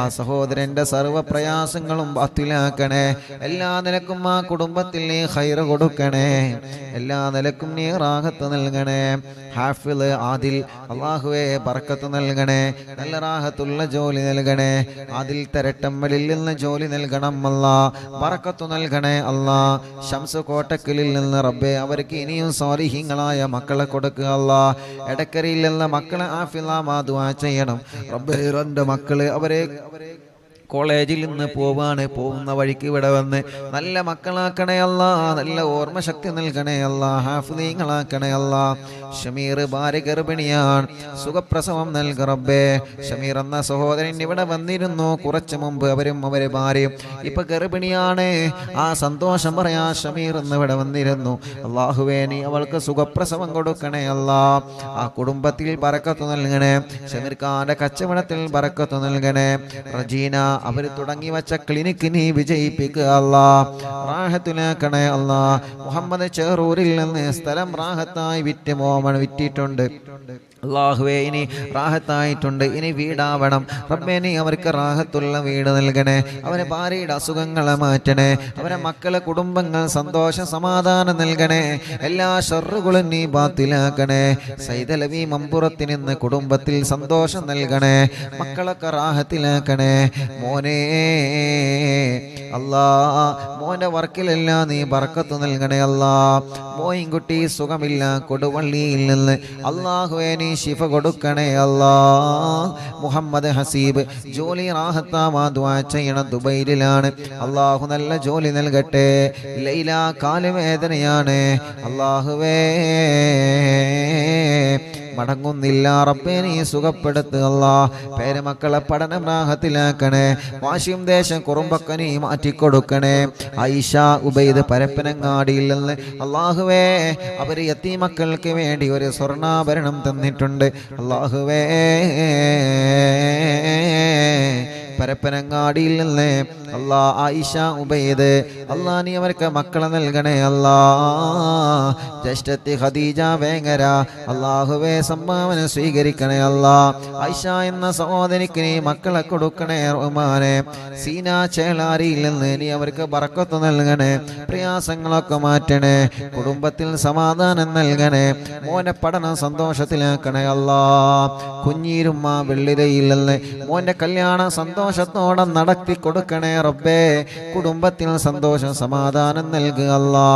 ആ സഹോദരന്റെ സർവ്വ പ്രയാസങ്ങളും ബാത്തിലാക്കണേ. എല്ലാ നിലക്കും ആ കുടുംബത്തിൽ നീ ഖൈർ കൊടുക്കണേ, എല്ലാ നിലക്കും നീ റാഹത്ത് നൽകണേ. ഹാഫിള് ആദിൽ അല്ലാഹുവേ ബർക്കത്ത് നൽകണേ, നല്ല റാഹത്തുള്ള ജോലി നൽകണേ. ആദിൽ തരട്ടമ്മലിൽ നിന്ന് ജോലി നൽകണം അല്ലാ, ബർക്കത്ത് നൽകണേ അല്ലാ. ശംസ് കോട്ടക്കലിൽ നിന്ന് റബ്ബേ അവർക്ക് ഇനിയും സ്വാലിഹീങ്ങളായ മക്കളെ കൊടുക്കുക അല്ലാ. എടക്കരയിൽ നിന്ന് മക്കളെ ആഫിളാമാ ദുആ ചെയ്യണം റബ്ബേ. രണ്ട് മക്കള് അവരെ കോളേജിൽ നിന്ന് പോകുന്ന വഴിക്ക് ഇവിടെ വന്ന് നല്ല മക്കളാക്കണേ അല്ലാ, നല്ല ഓർമ്മ ശക്തി നൽകണേ അല്ലാ, ഹാഫിളീങ്ങളാക്കണേ അല്ലാ. ഷമീർ ഭാര്യ ഗർഭിണിയാണ്, സുഖപ്രസവം നൽക റബ്ബേ. ഷമീർ എന്ന സഹോദരൻ ഇവിടെ വന്നിരുന്നു കുറച്ചു മുമ്പ്, അവരും അവരെ ഭാര്യയും ഇപ്പൊ ഗർഭിണിയാണ്. ആ സന്തോഷം പറയാ ഷമീർ എന്ന് ഇവിടെ വന്നിരുന്നു. അല്ലാഹുവേ നീ അവൾക്ക് സുഖപ്രസവം കൊടുക്കണേ അല്ലാ. ആ കുടുംബത്തിൽ ബറക്കത്ത് നൽകണേ, ഷമീർ ഖാന്റെ കച്ചവടത്തിൽ ബറക്കത്ത് നൽകണേ. റജീന അവർ തുടങ്ങി വച്ച ക്ലിനിക്ക് നീ വിജയിപ്പിക്കുക അല്ലാ, റാഹത്തിലാക്കണേ അല്ലാ. മുഹമ്മദ് ചെറൂരിൽ നിന്ന് സ്ഥലം റാഹത്തായി വിറ്റിട്ടുണ്ട് അല്ലാഹുവേ, ഇനി റാഹത്തായിട്ടുണ്ട്, ഇനി വീടാവണം റബ്ബേ. നീ അവർക്ക് റാഹത്തുള്ള വീട് നൽകണേ, അവരെ ഭാര്യയുടെ അസുഖങ്ങളെ മാറ്റണേ, അവരെ മക്കളെ കുടുംബങ്ങൾ സന്തോഷ സമാധാനം നൽകണേ, എല്ലാ ഷർറുകളും നീ ബാത്തിലാക്കണേ. സൈദലവി മമ്പുറത്തിൽ നിന്ന് കുടുംബത്തിൽ സന്തോഷം നൽകണേ, മക്കളൊക്കെ റാഹത്തിലാക്കണേ. മോനെ അല്ലാ, മോന്റെ വർക്കിലെല്ലാം നീ ബർക്കത്ത് നൽകണേ അല്ലാ. മോയിൻകുട്ടി സുഖമില്ല കൊടുവള്ളിയിൽ നിന്ന്, അല്ലാഹുവേ നീ ശിഫ കൊടുക്കണേ അല്ലാ. മുഹമ്മദ് ഹസീബ് ജോലി റാഹത്താവാ ദുആ ചെയ്യണം, ദുബൈയിലാണ്, അല്ലാഹു നല്ല ജോലി നൽകട്ടെ. ലൈല കാലുവേദനയാണ്, അല്ലാഹുവേ മടങ്ങുന്നില്ല റബ്ബേ നീ സുഖപ്പെടുത്തുക. പേരമക്കളെ പഠനം റാഹത്തിലാക്കണേ, വാശിയും ദേശം കുറുമ്പൊക്കെ നീ മാറ്റിക്കൊടുക്കണേ. ഐഷ ഉബൈദ് പരപ്പനങ്ങാടിയിൽ നിന്ന് അല്ലാഹുവേ അവർ യതീമക്കൾക്ക് വേണ്ടി ഒരു സ്വർണ്ണാഭരണം തന്നിട്ടുണ്ട്. അല്ലാഹുവേ പരപ്പനങ്ങാടിയിൽ നിന്ന് അല്ലാ ആയിഷ ഉബൈദ് അല്ലാ നീ അവർക്ക് മക്കളെ നൽകണേ അല്ലാ. ജ്യേഷ്ഠത്തി ഖദീജ വേങ്ങര അല്ലാഹുവേ സംഭാവന സ്വീകരിക്കണേ അല്ലാ. ആയിഷ എന്ന സഹോദരിക്ക് നീ മക്കളെ കൊടുക്കണേ റഹ്മാനെ. സീന ചേളാരിയിൽ നിന്ന് നീ അവർക്ക് ബർക്കത്ത് നൽകണേ, പ്രയാസങ്ങളൊക്കെ മാറ്റണേ, കുടുംബത്തിൽ സമാധാനം നൽകണേ, മോനെ പഠനം സന്തോഷത്തിലാക്കണേ അല്ലാ. കുഞ്ഞീരുമ്മ വെള്ളിരയിൽ നിന്ന് മോന്റെ കല്യാണം സന്തോഷത്തോടെ നടത്തി കൊടുക്കണേ റബ്ബേ. കുടുംബത്തിൽ സന്തോഷം സമാധാനം നൽകുക അല്ലാ.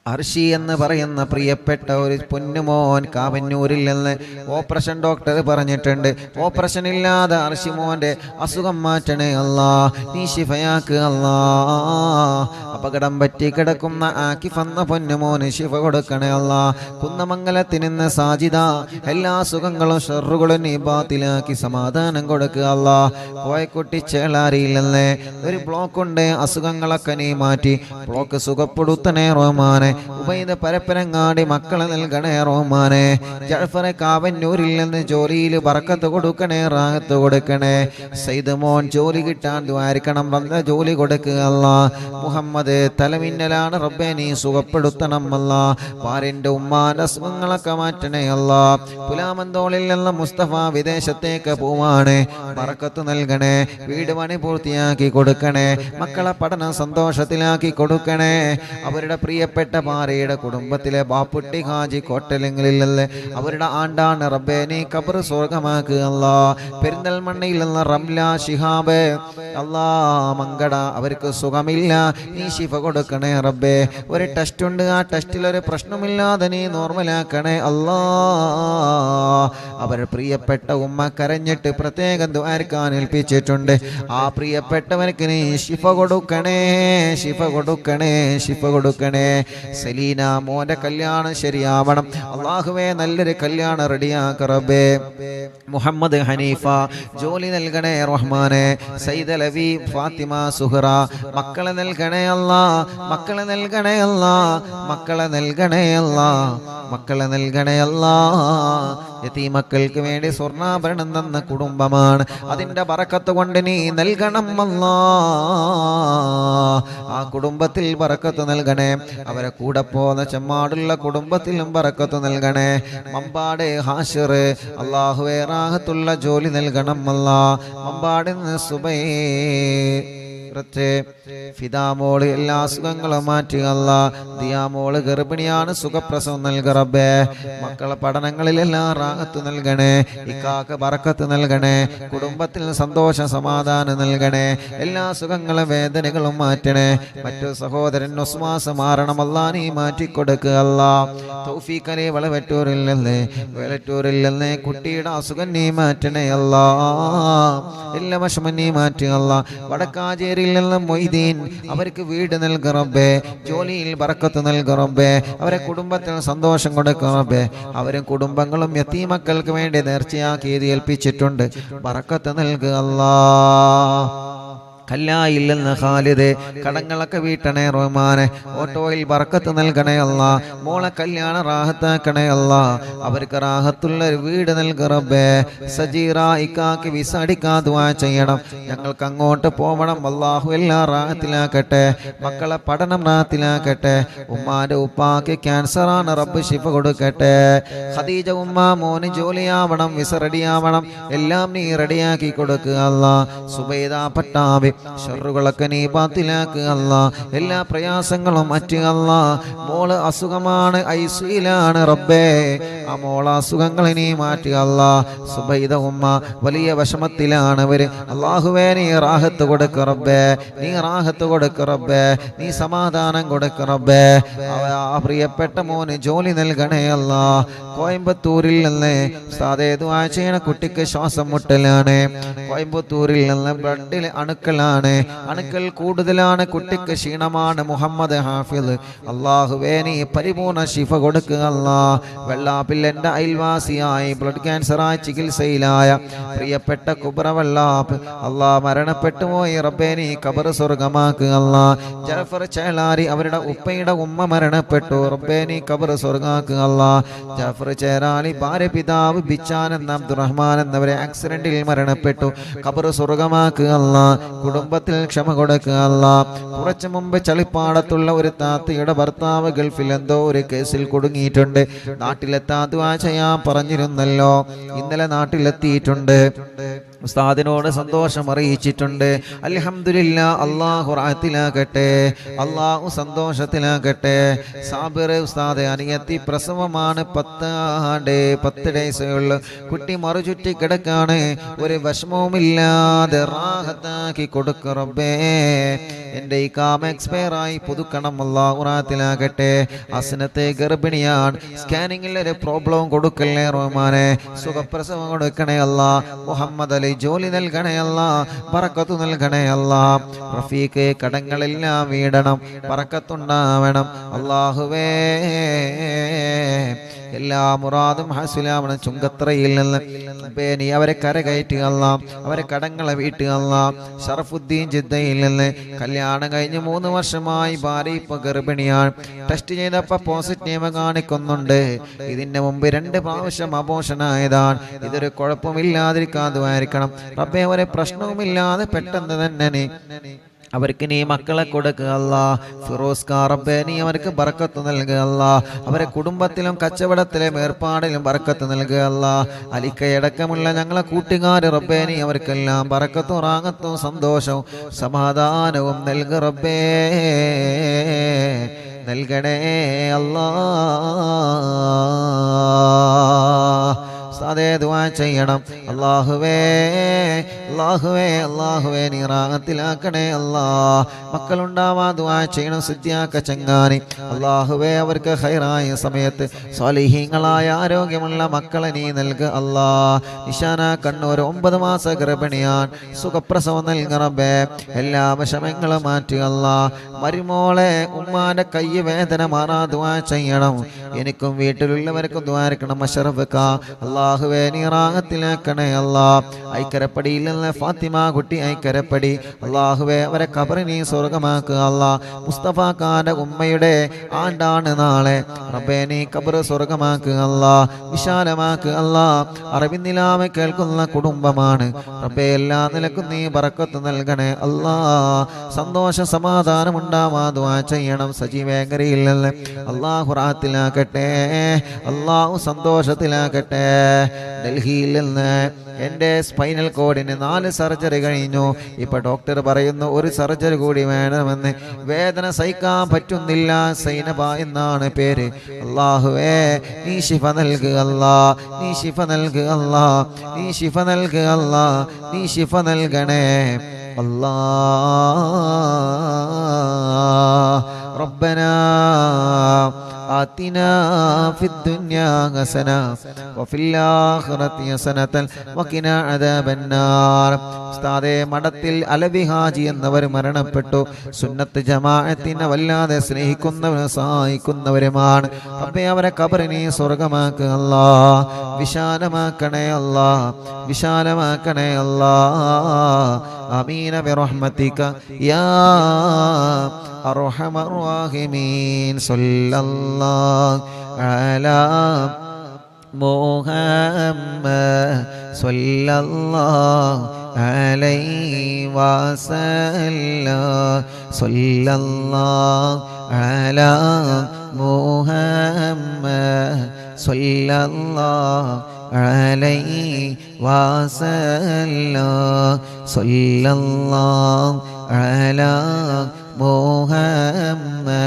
അർഷി എന്ന് പറയുന്ന പ്രിയപ്പെട്ട ഒരു പൊന്നുമോൻ കാവന്നൂരിൽ നിന്ന് ഓപ്പറേഷൻ ഡോക്ടർ പറഞ്ഞിട്ടുണ്ട്, ഓപ്പറേഷൻ ഇല്ലാതെ അർഷി മോന്റെ അസുഖം മാറ്റണേ അല്ലാ, നീ ശിഫയാക്ക് അല്ലാ. അപകടം പറ്റി കിടക്കുന്ന ആക്കിഫ് എന്ന പൊന്നുമോന് ശിഫ കൊടുക്കണേ അല്ലാ. കുന്നമംഗലത്തിൽ നിന്ന് സാജിദ എല്ലാ സുഖങ്ങളും ഷർറുകളും നീ ബാത്തിലാക്കി സമാധാനം കൊടുക്കുക അല്ലാ. കോയക്കുട്ടി ചേളാരിയിൽ നിന്ന് ഒരു ബ്ലോക്ക് ഉണ്ട്, അസുഖങ്ങളൊക്കെ നീ മാറ്റി ബ്ലോക്ക് സുഖപ്പെടുത്തണേ റഹ്മാനെ. ഉബൈദ് പരപ്പനങ്ങാടി മക്കളെ നൽകണേ റഹ്മാനെ. ജഅഫർ കാവന്നൂരിൽ നിന്ന് ജോലിയിൽ ബർക്കത്ത് കൊടുക്കണേ, റാഹത്ത് കൊടുക്കണേ. സയ്യിദ് മോൻ ജോലി കിട്ടാൻ ദ്വാരിക്കണം, നല്ല ജോലി കൊടുക്കുക അല്ലാ. മുഹമ്മദ് തലമിന്നലാണ് റബ്ബേ നീ സുഖപ്പെടുത്തണം അല്ലാ. ഭാര്യന്റെ ഉമ്മാന്റെ അസുഖങ്ങളൊക്കെ മാറ്റണേ അല്ലാ. പുലാമന്തോളിൽ നിന്ന് മുസ്തഫ വിദേശത്തേക്ക് പോവാണ്, ബർക്കത്ത് നൽകണേ, വീട് പണി പൂർത്തിയാക്കി കൊടുക്കണേ, മക്കളെ പഠനം സന്തോഷത്തിലാക്കി കൊടുക്കണേ. അവരുടെ പ്രിയപ്പെട്ട ഭാര്യയുടെ കുടുംബത്തിലെ ബാപ്പുട്ടി ഹാജി കോട്ടലിങ്ങളിലല്ലേ അവരുടെ ആണ്ടാണ് റബ്ബേ നീ ഖബർ സ്വർഗമാക്കുക അല്ലാ. പെരിന്തൽമണ്ണയിൽ നിന്ന് റംല ശിഹാബ് അല്ലാ മങ്കട അവർക്ക് സുഖമില്ല, നീ ശിഫ കൊടുക്കണേ റബ്ബേ. ഒരു ടെസ്റ്റ് ഉണ്ട്, ആ ടെസ്റ്റിലൊരു പ്രശ്നമില്ലാതെ നീ നോർമലാക്കണേ അല്ലാ. അവർ പ്രിയപ്പെട്ട ഉമ്മ കരഞ്ഞിട്ട് പ്രത്യേകം ദുആർക്കാൻ ഏൽപ്പിച്ചിട്ടുണ്ട്, ആ പ്രിയപ്പെട്ടവർക്ക് നീ ശിഫ കൊടുക്കണേ, ശിഫ കൊടുക്കണേ, ശിഫ കൊടുക്കണേ. സെലീന മോന്റെ കല്യാണം ശരിയാവണം അല്ലാഹുവേ നല്ലൊരു കല്യാണം റെഡിയാക്ക റബ്ബേ മുഹമ്മദ് ഹനീഫ ജോലി നൽകണേ റഹ്മാനെ സയ്യിദ് ലവി ഫാത്തിമ സുഹറ മക്കളെ നൽകണേ അല്ലാ മക്കളെ നൽകണേ അല്ലാ മക്കളെ നൽകണേ അല്ലാ മക്കളെ നൽകണേ അല്ലാ യതീമക്കൾക്ക് വേണ്ടി സ്വർണ്ണാഭരണം തന്ന കുടുംബമാണ് അതിന്റെ ബറക്കത്ത് കൊണ്ട് നീ നൽകണം അല്ലാ ആ കുടുംബത്തിൽ ബറക്കത്ത് നൽകണേ അവരെ കൂടെ പോന്ന ചെമ്മാടുള്ള കുടുംബത്തിലും ബറക്കത്ത് നൽകണേ മമ്പാട് ഹാഷിർ അല്ലാഹുവേ റാഹത്തുള്ള ജോലി നൽകണം അല്ലാ മമ്പാടിന്ന് സുബൈ ഫിദാമോള് എല്ലാ അസുഖങ്ങളും മാറ്റി അല്ലാ ദിയാമോള് ഗർഭിണിയാണ് സുഖപ്രസവം നൽക റബ്ബേ മക്കളെ പഠനങ്ങളിലെല്ലാം റാഹത്ത് നൽകണേ ഇക്കാക്ക് ബറക്കത്ത് നൽകണേ കുടുംബത്തിൽ സന്തോഷ സമാധാനം നൽകണേ എല്ലാ സുഖങ്ങളും വേദനകളും മാറ്റണേ മറ്റു സഹോദരൻ ഒസ്മാസ് മാറണം അല്ലാ നീ മാറ്റിക്കൊടുക്കുക അല്ലാ തൗഫീഖലി വെളറ്റൂരിൽ നിന്ന് കുട്ടിയുടെ അസുഖം നീ മാറ്റണേ അല്ലാ എല്ലാ വിഷമം നീ മാറ്റുക അല്ലാ വടക്കാഞ്ചേരി മൊയ്തീൻ അവർക്ക് വീട് നൽക റബ്ബേ ജോലിയിൽ ബറക്കത്ത് നൽക റബ്ബേ അവരെ കുടുംബത്തിന് സന്തോഷം കൊടുക്കുക റബ്ബേ അവരും കുടുംബങ്ങളും യതീമക്കൾക്ക് വേണ്ടി നേർച്ചയാക്കി ഏൽപ്പിച്ചിട്ടുണ്ട് ബറക്കത്ത് നൽകുക അല്ലാ കല്ലായില്ലെന്ന് ഖാലിദ് കടങ്ങളൊക്കെ വീട്ടണേ റഹ്മാനെ ഓട്ടോയിൽ ബറക്കത്ത് നൽകണേ അല്ലാ മോളെ കല്യാണം റാഹത്താക്കണേ അല്ലാ അവർക്ക് റാഹത്തുള്ള ഒരു വീട് നൽക റബ്ബേ സജീറ ഇക്കാക്ക് വിസ അടിക്കാൻ ദുആ ചെയ്യണം ഞങ്ങൾക്ക് അങ്ങോട്ട് പോവണം അല്ലാഹു എല്ലാം റാഹത്തിലാക്കട്ടെ മക്കളെ പഠനം റാഹത്തിലാക്കട്ടെ ഉമ്മാന്റെ ഉപ്പാക്ക് ക്യാൻസറാണ് റബ്ബ് ശിഫ കൊടുക്കട്ടെ ഖദീജ ഉമ്മ മോന് ജോലിയാവണം വിസ റെഡിയാവണം എല്ലാം നീ റെഡിയാക്കി കൊടുക്കുക അല്ലാ സുബൈദ പട്ടാബി ഷർറുകളൊക്കെ നീ ബാത്തിലാക്കുക അല്ലാ എല്ലാ പ്രയാസങ്ങളും മാറ്റുക അല്ലാ മോള് അസുഖമാണ് ഐസിയിലാണ് റബ്ബേ ആ മോള അസുഖങ്ങളെ നീ മാറ്റുക അല്ലാ സുബൈദ ഉമ്മ വലിയ വിഷമത്തിലാണ് അവര് അല്ലാഹുവേ നീ റാഹത്ത് കൊടുക്ക റബ്ബേ നീ റാഹത്ത് കൊടുക്ക റബ്ബേ നീ സമാധാനം കൊടുക്ക റബ്ബേ ആ പ്രിയപ്പെട്ട മോന് ജോലി നൽകണേ അല്ലാ കോയമ്പത്തൂരിൽ നിന്ന് ഉസ്താദേ ദുആ ചെയ്യണ കുട്ടിക്ക് ശ്വാസം മുട്ടലാണ് കോയമ്പത്തൂരിൽ നിന്ന് ബ്ലഡിൽ അണുക്കൾ കൂടുതലാണ് കുട്ടിക്ക് ക്ഷീണമാണ് മുഹമ്മദ് ഹാഫിദ് അല്ലാഹുവേ നീ പരിപൂർണ ശിഫ കൊടുക്കുക അല്ലാ വെള്ളാപ്പില്ലെന്റെ അയൽവാസിയായി ബ്ലഡ് ക്യാൻസറായി ചികിത്സയിലായ പ്രിയപ്പെട്ട കുബ്ര വെള്ളാപ്പ് അല്ലാ മരണപ്പെട്ടു പോയി റബ്ബേ നീ ഖബർ സ്വർഗമാക്കുക അല്ലാ ജഅഫർ ചേലാരി അവരുടെ ഉപ്പയുടെ ഉമ്മ മരണപ്പെട്ടു റബ്ബേ നീ ഖബർ സ്വർഗമാക്കുക അല്ലാ ജഅഫർ ചേലാരി ഭാര്യ പിതാവ് ബിച്ചാൻ എന്ന അബ്ദുറഹ്മാൻ എന്നവരെ ആക്സിഡന്റിൽ മരണപ്പെട്ടു ഖബർ സ്വർഗമാക്കുക അല്ലാ കുടുംബത്തിൽ ക്ഷമ കൊടുക്കുക അല്ലാ കുറച്ചു മുമ്പ് ചളിപ്പാടത്തുള്ള ഒരു താത്തയുടെ ഭർത്താവ് ഗൾഫിൽ എന്തോ ഒരു കേസിൽ കുടുങ്ങിയിട്ടുണ്ട് നാട്ടിലെത്താൻ ദുആ ചെയ്യാൻ പറഞ്ഞിരുന്നല്ലോ ഇന്നലെ നാട്ടിലെത്തിയിട്ടുണ്ട് ഉസ്താദിനോട് സന്തോഷം അറിയിച്ചിട്ടുണ്ട് അൽഹംദുലില്ലാ അല്ലാഹു റാഹത്തിലാക്കട്ടെ അല്ലാഹു സന്തോഷത്തിലാക്കട്ടെ സാബിർ ഉസ്താദ് അനിയത്തി പ്രസവമാണ് 10 ഡേയ്സേ ഉള്ളു കുട്ടി മറുചുറ്റി കിടക്കാണ് ഒരു വിഷമവുമില്ലാതെ റാഹത്താക്കി കൊടുക്ക റബ്ബേ എൻ്റെ ഈ കാമ എക്സ്പയർ ആയി പുതുക്കണം അല്ലാഹു റാഹത്തിലാക്കട്ടെ അസ്നത്തെ ഗർഭിണിയാണ് സ്കാനിങ്ങിൽ ഒരു പ്രോബ്ലം കൊടുക്കല്ലേ റഹ്മാനെ സുഖപ്രസവം കൊടുക്കണേ അല്ലാ മുഹമ്മദ് അലി ജോലി നൽകണേ അല്ലാ ബറക്കത്ത് നൽകണേ അല്ലാ റഫീഖ് കടങ്ങളെല്ലാം വീടണം ബറക്കത്തുണ്ടാവണം അല്ലാഹുവേ എല്ലാ മുറാദും ഹാസിലാവണം ചുങ്കത്രയിൽ നിന്ന് നീ അവരെ കരകയറ്റുക അല്ലാ അവരെ കടങ്ങളെ വീട്ടുക അല്ലാ ഷറഫുദ്ദീൻ ജിദ്ദയിൽ നിന്ന് കല്യാണം കഴിഞ്ഞ് 3 വർഷമായി ഭാര്യ ഇപ്പൊ ഗർഭിണിയാണ് ടെസ്റ്റ് ചെയ്തപ്പോൾ പോസിറ്റീവ് കാണിക്കുന്നുണ്ട് ഇതിന്റെ മുമ്പ് 2 പ്രാവശ്യം അബോഷനായതാണ് ഇതൊരു കുഴപ്പമില്ലാതിരിക്കാതുമായിരിക്കണം റബ്ബേ ഒരു പ്രശ്നവുമില്ലാതെ പെട്ടെന്ന് തന്നെ അവർക്ക് നീ മക്കളെ കൊടുക്കുക അല്ലാ ഫിറോസ് റബ്ബേ നീ അവർക്ക് ബറക്കത്ത് നൽകുക അല്ലാ അവരെ കുടുംബത്തിലും കച്ചവടത്തിലും ഏർപ്പാടിലും ബറക്കത്ത് നൽകുക അല്ലാ അലിക്കയടക്കമുള്ള ഞങ്ങളെ കൂട്ടുകാർ റബ്ബേ നീ അവർക്കെല്ലാം ബറക്കത്തും റാഹത്തും സന്തോഷവും സമാധാനവും നൽകുക റബ്ബേ നൽകണേ അല്ലാ ഉസ്താദേ ദുആ ചെയ്യണം. അല്ലാഹുവേ അല്ലാഹുവേ അല്ലാഹുവേ നീ റാഹത്തിലാക്കണേ അല്ലാ. മക്കളുണ്ടാവാ ദുആ ചെയ്യണം. സിദ്ദിയാക്ക ചങ്ങാനി അല്ലാഹുവേ അവർക്ക് ഖൈറായ സമയത്ത് സ്വാലിഹീങ്ങളായ ആരോഗ്യമുള്ള മക്കളെ നീ നൽകുക അല്ലാ. നിശാന കണ്ണൂർ 9 മാസ ഗർഭിണിയാൻ സുഖപ്രസവം നൽകുക റബ്ബേ. എല്ലാ വിഷമങ്ങളും മാറ്റുക അല്ലാ. മരുമോളെ ഉമ്മാന്റെ കൈ വേദന മാറാ ദുആ ചെയ്യണം. എനിക്കും വീട്ടിലുള്ളവർക്കും ദുആ ചെയ്യണം. അഷ്റഫ്ക അല്ലാഹുവേ നീ റാഹത്തിലാക്കണേ അല്ലാ. ഐക്കരപ്പടിയിൽ നിന്ന് ഫാത്തിമ കുട്ടി ഐക്കരപ്പടി അല്ലാഹുവേ അവരെ ഖബർ നീ സ്വർഗ്ഗമാക്കുക അല്ലാ. മുസ്തഫ ഖാന്റെ ഉമ്മയുടെ ആണ്ടാണ് നാളെ റബ്ബേ നീ ഖബർ സ്വർഗ്ഗമാക്കുക അല്ലാ. വിശാലമാക്കുക അല്ലാ. അറിവിന്നിലാമ കേൾക്കുന്ന കുടുംബമാണ് റബ്ബേ. എല്ലാ നിലക്കും നീ ബറക്കത്ത് നൽകണേ അല്ലാ. സന്തോഷ സമാധാനം ഉണ്ടാവാ ദുആ ചെയ്യണം. സജീവേങ്കരയിൽ നിന്ന് അല്ലാഹു റാഹത്തിലാക്കട്ടെ. അല്ലാഹു സന്തോഷത്തിലാക്കട്ടെ. ഡൽഹിയിൽ നിന്ന് എൻ്റെ സ്പൈനൽ കോഡിന് 4 സർജറി കഴിഞ്ഞു. ഇപ്പൊ ഡോക്ടർ പറയുന്നു 1 സർജറി കൂടി വേണമെന്ന്. വേദന സഹിക്കാൻ പറ്റുന്നില്ല. സൈനബ എന്നാണ് പേര്. അല്ലാഹുവേ നീ ശിഫ നൽകുക അല്ലാ. നീ ശിഫ നൽകുക അല്ലാ. നീ ശിഫ നൽകുക അല്ലാ. നീ ശിഫ നൽകണേ അല്ലാ. റബ്ബനാ آتنا في الدنيا حسنة وفي الآخرة حسنة وقنا عذاب النار. ഉസ്താദേ മഠത്തിൽ അലവി ഹാജി എന്നവർ മരണപ്പെട്ടു. സുന്നത്ത് ജമാഅത്തിനെ വല്ലാതെ സ്നേഹിക്കുന്നവരും സഹായിക്കുന്നവരുമാണ് റബ്ബേ. അവരെ ഖബറിനെ സ്വർഗ്ഗമാക്കുക അല്ലാ. വിശാലമാക്കണേ അല്ലാ. വിശാലമാക്കണേ അല്ലാ. ആമീന ബിറഹ്മതിക യാ അർഹമർ റഹീമീൻ. സല്ലല്ലാഹു അലാ മുഹമ്മദ് സല്ലല്ലാഹു അലൈഹി വസല്ലം. സല്ലല്ലാഹു അലാ മുഹമ്മദ് സല്ലല്ലാഹു അലൈഹി വസല്ലം. സല്ലല്ലാഹു അലാ മുഹമ്മദ്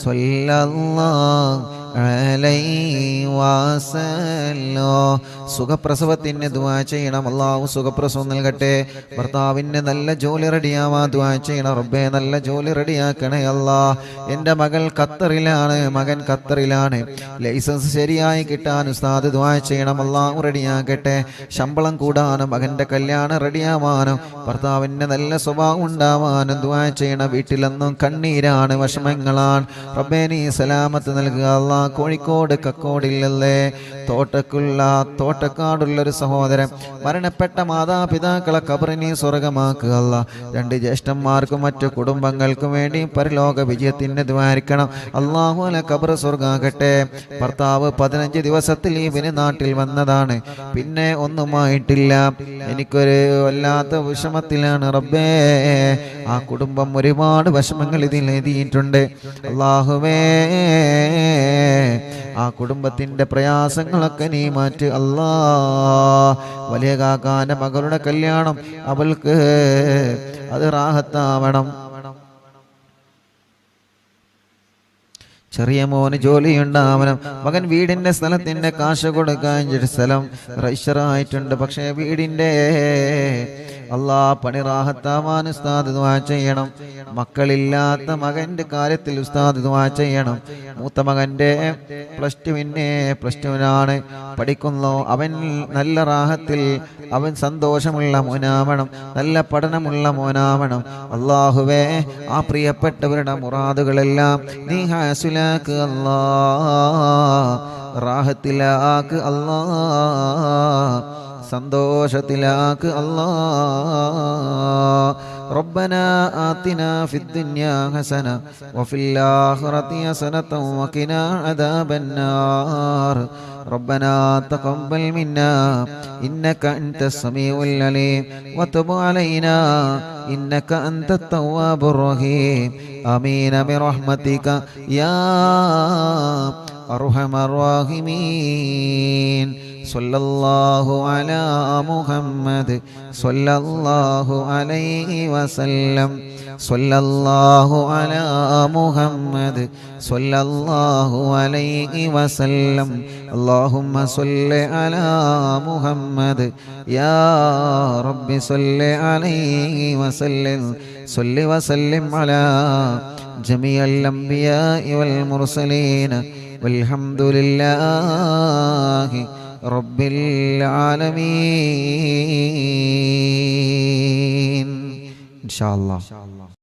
സല്ലല്ലാഹു അലൈഹി വസല്ലം. സുഖപ്രസവത്തിന് ദുആ ചെയ്യണം. അല്ലാഹു സുഖപ്രസവം നൽകട്ടെ. ഭർത്താവിന് നല്ല ജോലി റെഡിയാവാ ദുആ ചെയ്യണം റബ്ബേ. നല്ല ജോലി റെഡിയാക്കണേ അല്ലാ. എൻ്റെ മകൾ ഖത്തറിലാണ്, മകൻ ഖത്തറിലാണ്. ലൈസൻസ് ശരിയായി കിട്ടാൻ ഉസ്താദ് ദുആ ചെയ്യണം. അല്ലാഹു റെഡിയാക്കട്ടെ. ശമ്പളം കൂടാനും മകൻ്റെ കല്യാണം റെഡിയാവാനും ഭർത്താവിന് നല്ല സ്വഭാവം ഉണ്ടാവാനും ദുആ ചെയ്യണം. വീട്ടിലെന്നും കണ്ണീരാണ്, വിഷമങ്ങളാണ് റബ്ബേ. നീ സലാമത്ത് നൽകുക അല്ലാ. കോഴിക്കോട് കക്കോടില്ലല്ലേ തോട്ടക്കാടുള്ളൊരു സഹോദരൻ മരണപ്പെട്ട മാതാപിതാക്കളെ ഖബറിനെ സ്വർഗ്ഗമാക്കുക അല്ലാ. 2 ജ്യേഷ്ഠന്മാർക്കും മറ്റു കുടുംബങ്ങൾക്കും വേണ്ടി പരലോക വിജയത്തിന് ദ്വാരിക്കണം. അല്ലാഹു അല ഖബർ സ്വർഗ്ഗാകട്ടെ. ഭർത്താവ് 15 ദിവസത്തിൽ ലീവിന് നാട്ടിൽ വന്നതാണ്. പിന്നെ ഒന്നുമായിട്ടില്ല. എനിക്കൊരു വല്ലാത്ത വിഷമത്തിലാണ് റബ്ബേ. ആ കുടുംബം ഒരുപാട് വിഷമങ്ങൾ ഇതിൽ എഴുതിയിട്ടുണ്ട്. അല്ലാഹുവേ ആ കുടുംബത്തിന്റെ പ്രയാസങ്ങളൊക്കെ നീ മാറ്റ് അല്ലാ. വലിയ കാക്കാന്റെ മകളുടെ കല്യാണം അവൾക്ക് അത് റാഹത്താവണം. ചെറിയ മോന് ജോലിയുണ്ടാവണം. മകൻ വീടിന്റെ സ്ഥലത്തിന്റെ കാശ് കൊടുക്കാൻ സ്ഥലം രജിസ്റ്ററായിട്ടുണ്ട്. പക്ഷേ വീടിന്റെ അല്ലാ പണി റാഹത്താവാൻ ഉസ്താദ് ദുആ ചെയ്യണം. മക്കളില്ലാത്ത മകന്റെ കാര്യത്തിൽ ഉസ്താദ് ദുആ ചെയ്യണം. മൂത്ത മകന്റെ +2 പഠിക്കുന്നു. അവൻ നല്ല റാഹത്തിൽ, അവൻ സന്തോഷമുള്ള മോനാവണം, നല്ല പഠനമുള്ള മോനാവണം. അല്ലാഹുവേ ആ പ്രിയപ്പെട്ടവരുടെ മുറാദുകളെല്ലാം നീ ഹാസിലാക്ക് അല്ലാ. റാഹത്തിലാക്ക് അല്ലാ. സന്തോഷത്തിലാക്ക് അല്ലാ. ربنا آتنا في الدنيا حسنة وفي الآخرة حسنة وقنا عذاب النار. ربنا تقبل منا إنك أنت السميع العليم وتب علينا إنك أنت التواب الرحيم. آمين برحمتك يا أرحم الراحمين. സ്വല്ലല്ലാഹു അലാ മുഹമ്മദ് സ്വല്ലല്ലാഹു അലൈഹി വസല്ലം സ്വല്ലല്ലാഹു അലാ മുഹമ്മദ് സ്വല്ലല്ലാഹു അലൈഹി വസല്ലം അല്ലാഹുമ്മ സ്വല്ലി അലാ മുഹമ്മദ് യാ റബ്ബി സ്വല്ലി അലൈഹി വസല്ലം സ്വല്ലി വസല്ലിം അലാ ജമീഅൽ അംബിയാഇ വൽ മുർസലീൻ വൽഹംദുലില്ലാഹി റബ്ബിൽ ആലമീൻ. ഇൻഷാ അല്ലാഹ്.